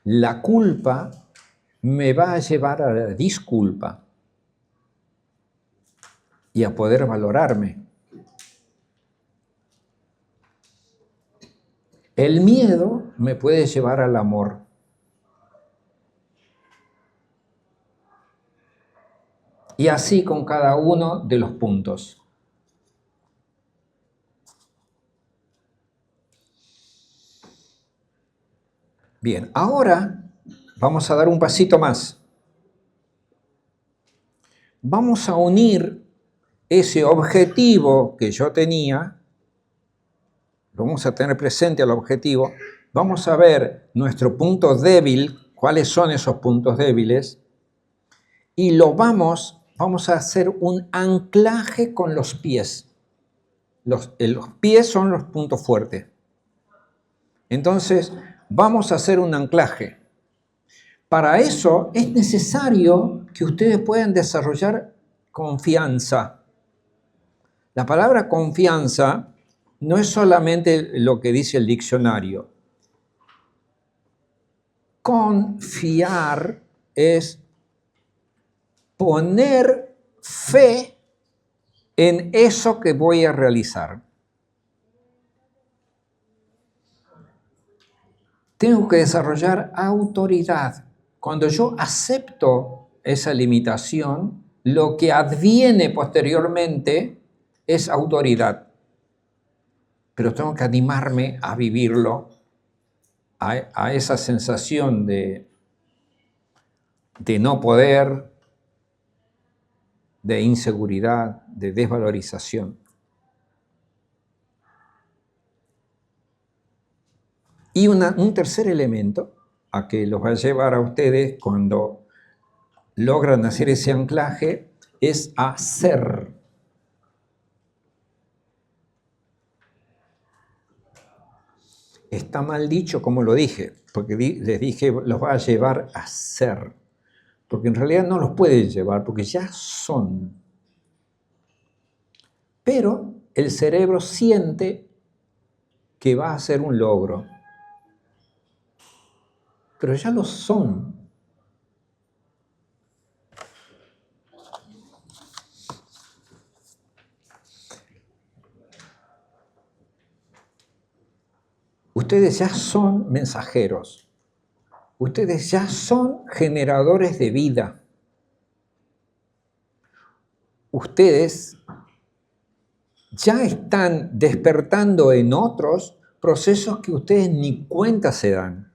Speaker 1: La culpa me va a llevar a la disculpa y a poder valorarme. El miedo me puede llevar al amor. Y así con cada uno de los puntos. Bien, ahora vamos a dar un pasito más. Vamos a unir ese objetivo que yo tenía, lo vamos a tener presente al objetivo, vamos a ver nuestro punto débil, cuáles son esos puntos débiles, y vamos a hacer un anclaje con los pies. Los pies son los puntos fuertes. Entonces, vamos a hacer un anclaje. Para eso es necesario que ustedes puedan desarrollar confianza. La palabra confianza no es solamente lo que dice el diccionario. Confiar es poner fe en eso que voy a realizar. Tengo que desarrollar autoridad. Cuando yo acepto esa limitación, lo que adviene posteriormente es autoridad. Pero tengo que animarme a vivirlo, a esa sensación de no poder, de inseguridad, de desvalorización. Y un tercer elemento a que los va a llevar a ustedes cuando logran hacer ese anclaje es a ser. Está mal dicho como lo dije, porque les dije los va a llevar a ser, porque en realidad no los puede llevar, porque ya son. Pero el cerebro siente que va a ser un logro, pero ya lo son. Ustedes ya son mensajeros. Ustedes ya son generadores de vida. Ustedes ya están despertando en otros procesos que ustedes ni cuenta se dan.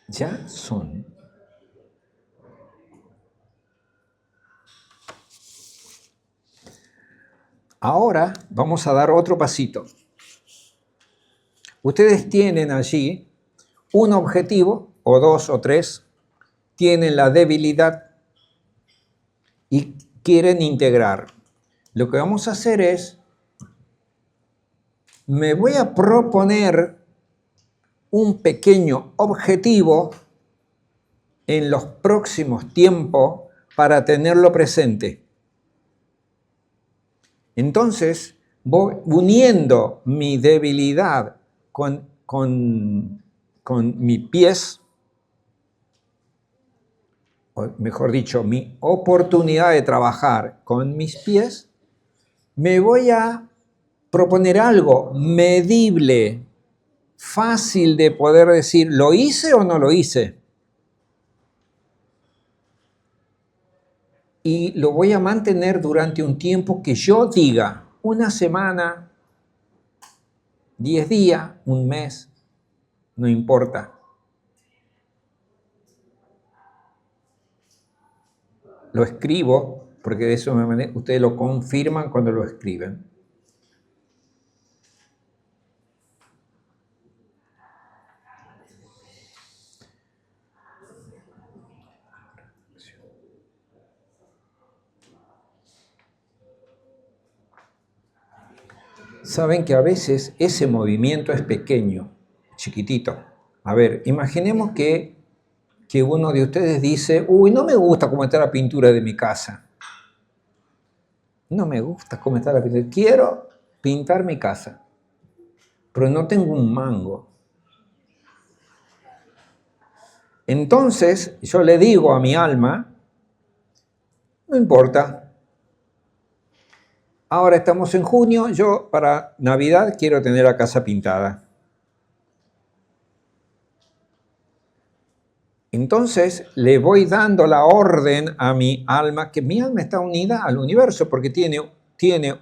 Speaker 1: Ya son. Ahora vamos a dar otro pasito. Ustedes tienen allí un objetivo, o dos o tres, tienen la debilidad y quieren integrar. Lo que vamos a hacer es, me voy a proponer un pequeño objetivo en los próximos tiempos para tenerlo presente. Entonces, voy uniendo mi debilidad con mis pies, o mejor dicho, mi oportunidad de trabajar con mis pies, me voy a proponer algo medible, fácil de poder decir, ¿lo hice o no lo hice? Y lo voy a mantener durante un tiempo que yo diga, una semana, 10 días, un mes, no importa. Lo escribo, porque de eso ustedes lo confirman cuando lo escriben. Saben que a veces ese movimiento es pequeño, chiquitito. A ver, imaginemos que uno de ustedes dice, uy, no me gusta cómo está la pintura de mi casa. No me gusta cómo está la pintura. Quiero pintar mi casa, pero no tengo un mango. Entonces yo le digo a mi alma, no importa. Ahora estamos en junio, yo para Navidad quiero tener la casa pintada. Entonces le voy dando la orden a mi alma, que mi alma está unida al universo, porque tiene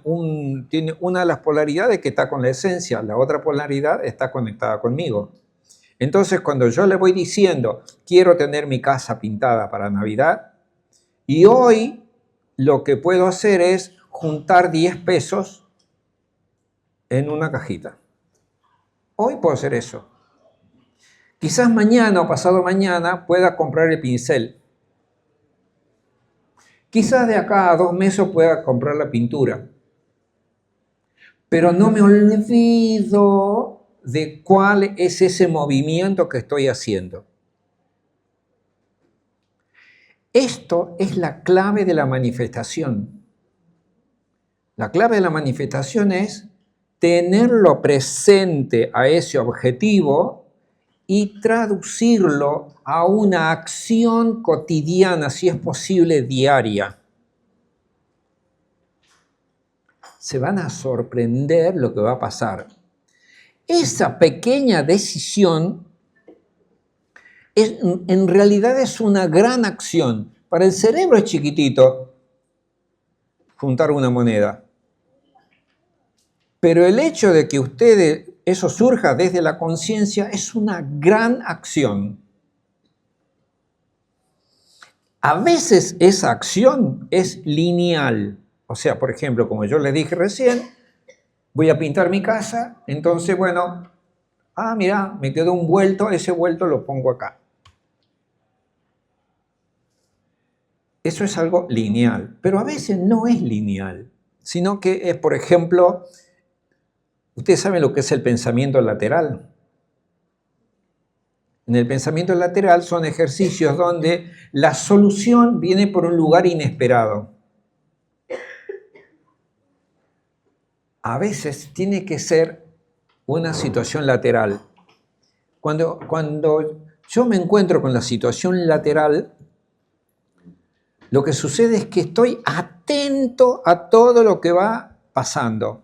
Speaker 1: una de las polaridades que está con la esencia, la otra polaridad está conectada conmigo. Entonces cuando yo le voy diciendo, quiero tener mi casa pintada para Navidad, y hoy lo que puedo hacer es juntar 10 pesos en una cajita. Hoy puedo hacer eso. Quizás mañana o pasado mañana pueda comprar el pincel. Quizás de acá a 2 meses pueda comprar la pintura. Pero no me olvido de cuál es ese movimiento que estoy haciendo. Esto es la clave de la manifestación. La clave de la manifestación es tenerlo presente a ese objetivo y traducirlo a una acción cotidiana, si es posible, diaria. Se van a sorprender lo que va a pasar. Esa pequeña decisión en realidad es una gran acción. Para el cerebro es chiquitito juntar una moneda. Pero el hecho de que eso surja desde la conciencia es una gran acción. A veces esa acción es lineal. O sea, por ejemplo, como yo les dije recién, voy a pintar mi casa, entonces, bueno, mira, me quedó un vuelto, ese vuelto lo pongo acá. Eso es algo lineal, pero a veces no es lineal, sino que es, por ejemplo, ustedes saben lo que es el pensamiento lateral. En el pensamiento lateral son ejercicios donde la solución viene por un lugar inesperado. A veces tiene que ser una situación lateral. Cuando yo me encuentro con la situación lateral, lo que sucede es que estoy atento a todo lo que va pasando.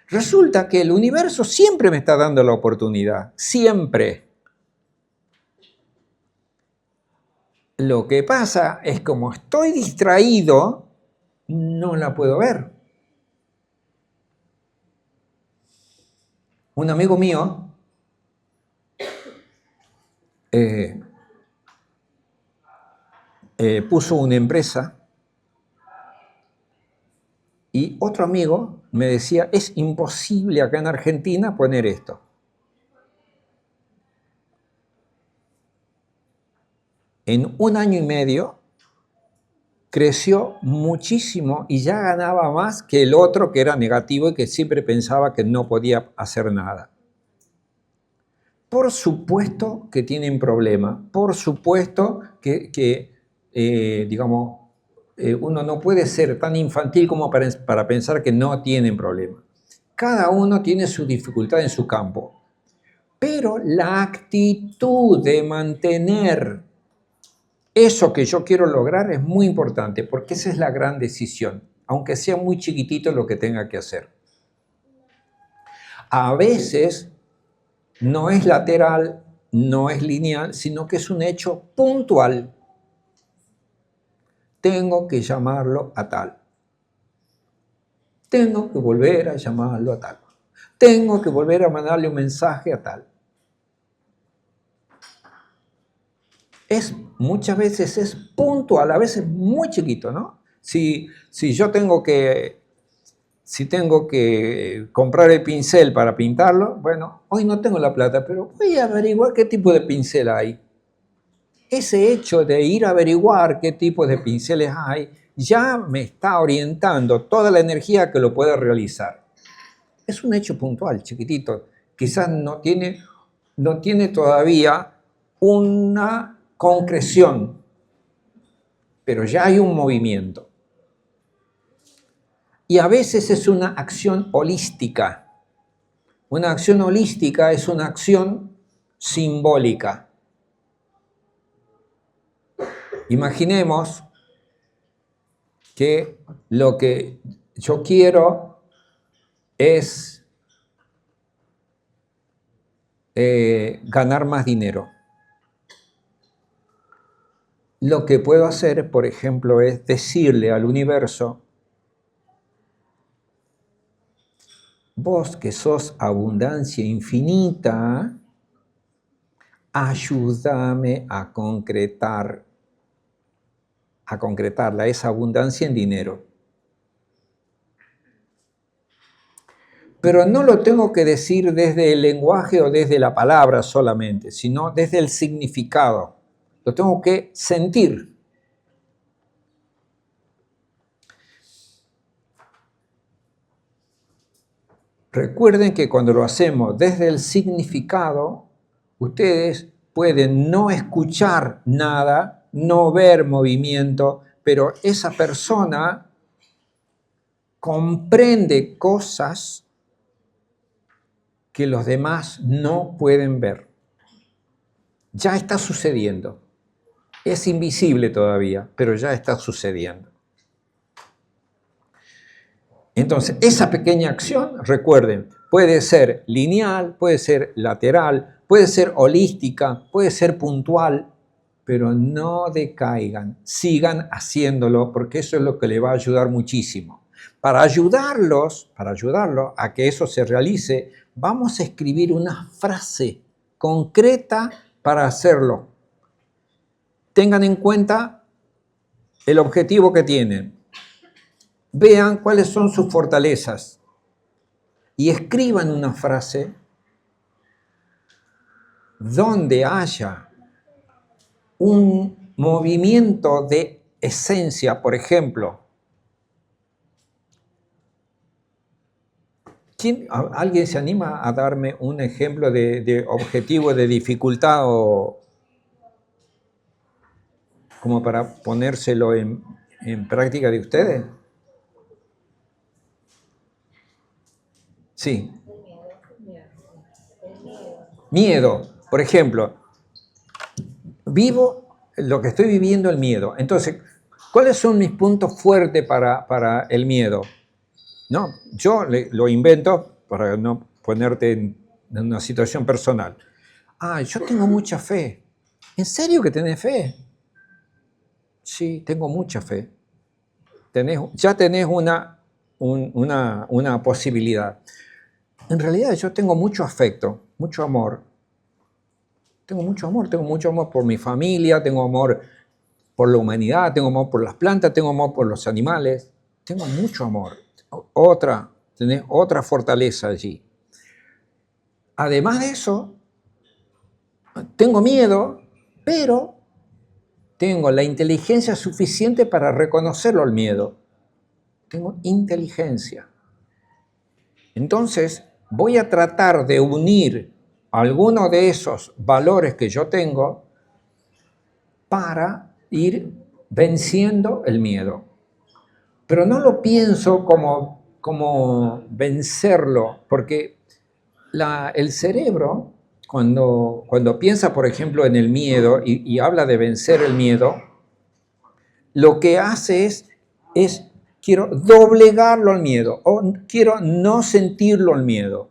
Speaker 1: Resulta que el universo siempre me está dando la oportunidad, siempre. Lo que pasa es que como estoy distraído, no la puedo ver. Un amigo mío puso una empresa y otro amigo me decía, es imposible acá en Argentina poner esto. En 1 año y medio creció muchísimo y ya ganaba más que el otro que era negativo y que siempre pensaba que no podía hacer nada. Por supuesto que tienen problemas, por supuesto que uno no puede ser tan infantil como para pensar que no tienen problemas. Cada uno tiene su dificultad en su campo, pero la actitud de mantener eso que yo quiero lograr es muy importante, porque esa es la gran decisión, aunque sea muy chiquitito lo que tenga que hacer. A veces no es lateral, no es lineal, sino que es un hecho puntual. Tengo que llamarlo a tal. Tengo que volver a llamarlo a tal. Tengo que volver a mandarle un mensaje a tal. Muchas veces es puntual, a veces muy chiquito, ¿no? Si tengo que comprar el pincel para pintarlo, bueno, hoy no tengo la plata, pero voy a averiguar qué tipo de pincel hay. Ese hecho de ir a averiguar qué tipo de pinceles hay, ya me está orientando toda la energía que lo pueda realizar. Es un hecho puntual, chiquitito. Quizás no tiene todavía una concreción, pero ya hay un movimiento. Y a veces es una acción holística. Una acción holística es una acción simbólica. Imaginemos que lo que yo quiero es ganar más dinero. Lo que puedo hacer, por ejemplo, es decirle al universo, vos que sos abundancia infinita, ayúdame a concretarla, esa abundancia en dinero. Pero no lo tengo que decir desde el lenguaje o desde la palabra solamente, sino desde el significado. Lo tengo que sentir. Recuerden que cuando lo hacemos desde el significado, ustedes pueden no escuchar nada, no ver movimiento, pero esa persona comprende cosas que los demás no pueden ver. Ya está sucediendo. Es invisible todavía, pero ya está sucediendo. Entonces, esa pequeña acción, recuerden, Puede ser lineal, puede ser lateral, puede ser holística, puede ser puntual, pero no decaigan, sigan haciéndolo porque eso es lo que le va a ayudar muchísimo. Para ayudarlos a que eso se realice, vamos a escribir una frase concreta para hacerlo. Tengan en cuenta el objetivo que tienen. Vean cuáles son sus fortalezas y escriban una frase donde haya un movimiento de esencia, por ejemplo. ¿Alguien se anima a darme un ejemplo de objetivo, de dificultad o como para ponérselo en práctica de ustedes? Sí. Miedo, por ejemplo. Vivo lo que estoy viviendo, el miedo. Entonces, ¿cuáles son mis puntos fuertes para el miedo? No, yo lo invento para no ponerte en una situación personal. Yo tengo mucha fe. ¿En serio que tenés fe? Sí, tengo mucha fe. Ya tenés una posibilidad. En realidad yo tengo mucho afecto, mucho amor. Tengo mucho amor por mi familia, tengo amor por la humanidad, tengo amor por las plantas, tengo amor por los animales. Tengo mucho amor. Tenés otra fortaleza allí. Además de eso, tengo miedo, pero tengo la inteligencia suficiente para reconocerlo el miedo. Tengo inteligencia. Entonces, voy a tratar de unir alguno de esos valores que yo tengo para ir venciendo el miedo. Pero no lo pienso como vencerlo, porque el cerebro, cuando piensa, por ejemplo, en el miedo y habla de vencer el miedo, lo que hace es quiero doblegarlo al miedo o quiero no sentirlo al miedo.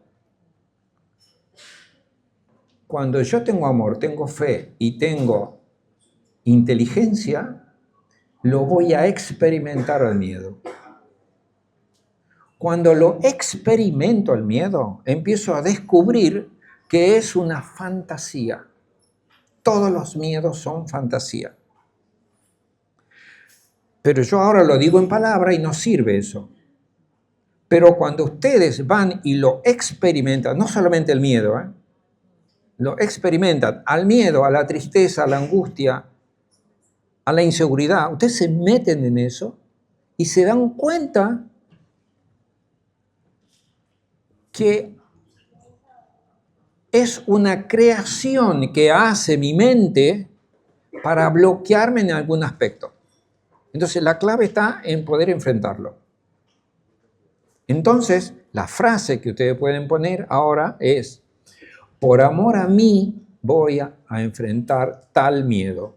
Speaker 1: Cuando yo tengo amor, tengo fe y tengo inteligencia, lo voy a experimentar al miedo. Cuando lo experimento al miedo, empiezo a descubrir que es una fantasía. Todos los miedos son fantasía. Pero yo ahora lo digo en palabra y no sirve eso. Pero cuando ustedes van y lo experimentan, no solamente el miedo, lo experimentan, al miedo, a la tristeza, a la angustia, a la inseguridad, ustedes se meten en eso y se dan cuenta que es una creación que hace mi mente para bloquearme en algún aspecto. Entonces la clave está en poder enfrentarlo. Entonces, la frase que ustedes pueden poner ahora es: por amor a mí voy a enfrentar tal miedo.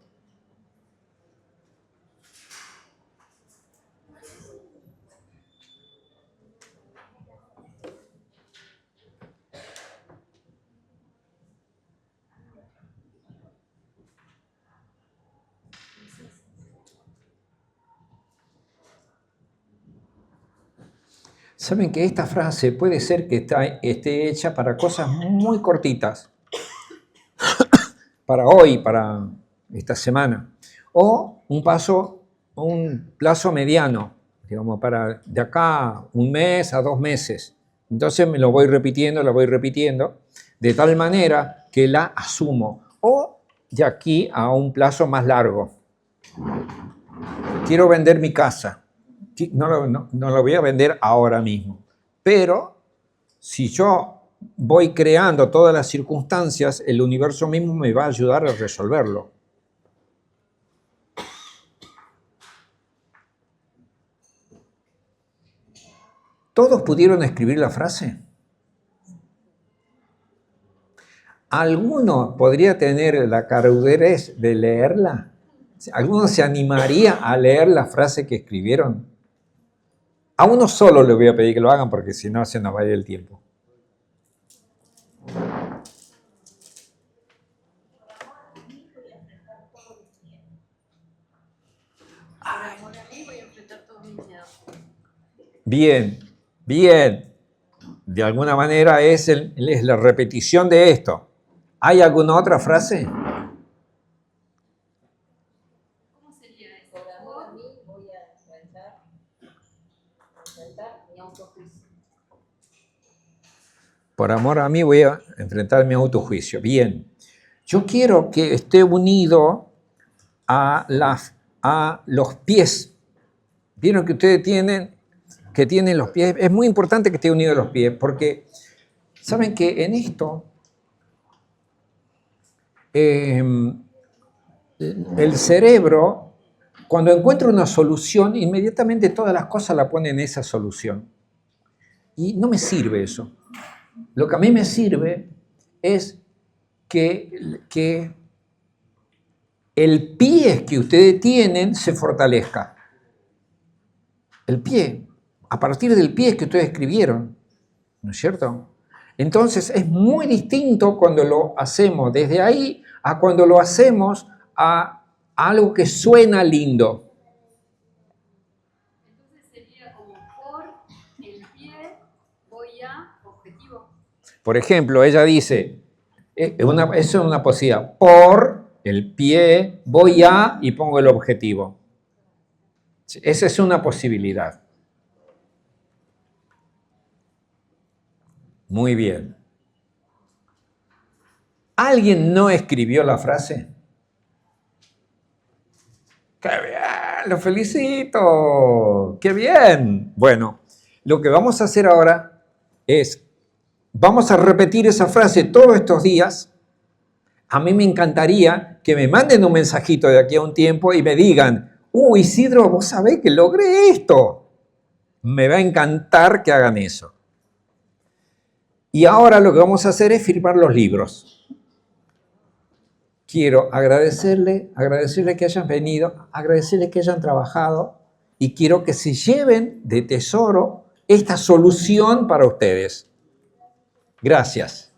Speaker 1: Saben que esta frase puede ser que esté hecha para cosas muy cortitas, para hoy, para esta semana, o un plazo mediano, digamos, para de acá a un mes a 2 meses. Entonces me lo voy repitiendo, de tal manera que la asumo, o de aquí a un plazo más largo. Quiero vender mi casa. No lo voy a vender ahora mismo, pero si yo voy creando todas las circunstancias, el universo mismo me va a ayudar a resolverlo. ¿Todos pudieron escribir la frase? ¿Alguno podría tener la carudez de leerla? ¿Alguno se animaría a leer la frase que escribieron? A uno solo le voy a pedir que lo hagan porque si no se nos va a ir el tiempo. Bien, bien. De alguna manera es la repetición de esto. ¿Hay alguna otra frase?
Speaker 3: ¿Cómo sería eso? Por amor a mí voy a enfrentar mi autojuicio.
Speaker 1: Por amor a mí voy a enfrentar mi autojuicio. Bien. Yo quiero que esté unido a los pies. Vieron que ustedes tienen los pies. Es muy importante que esté unido a los pies porque saben que en esto el cerebro, cuando encuentra una solución, inmediatamente todas las cosas la ponen en esa solución. Y no me sirve eso. Lo que a mí me sirve es que el pie que ustedes tienen se fortalezca. El pie, a partir del pie que ustedes escribieron, ¿no es cierto? Entonces es muy distinto cuando lo hacemos desde ahí a cuando lo hacemos a algo que suena lindo.
Speaker 7: Entonces sería como por el pie voy a objetivo.
Speaker 1: Por ejemplo, ella dice, eso es una posibilidad, por el pie voy a y pongo el objetivo. Esa es una posibilidad. Muy bien. ¿Alguien no escribió la frase? ¡Qué bien! ¡Lo felicito! ¡Qué bien! Bueno, lo que vamos a hacer ahora es, vamos a repetir esa frase todos estos días. A mí me encantaría que me manden un mensajito de aquí a un tiempo y me digan, Isidro, vos sabés que logré esto. Me va a encantar que hagan eso. Y ahora lo que vamos a hacer es firmar los libros. Quiero agradecerle que hayan venido, agradecerle que hayan trabajado y quiero que se lleven de tesoro esta solución para ustedes. Gracias.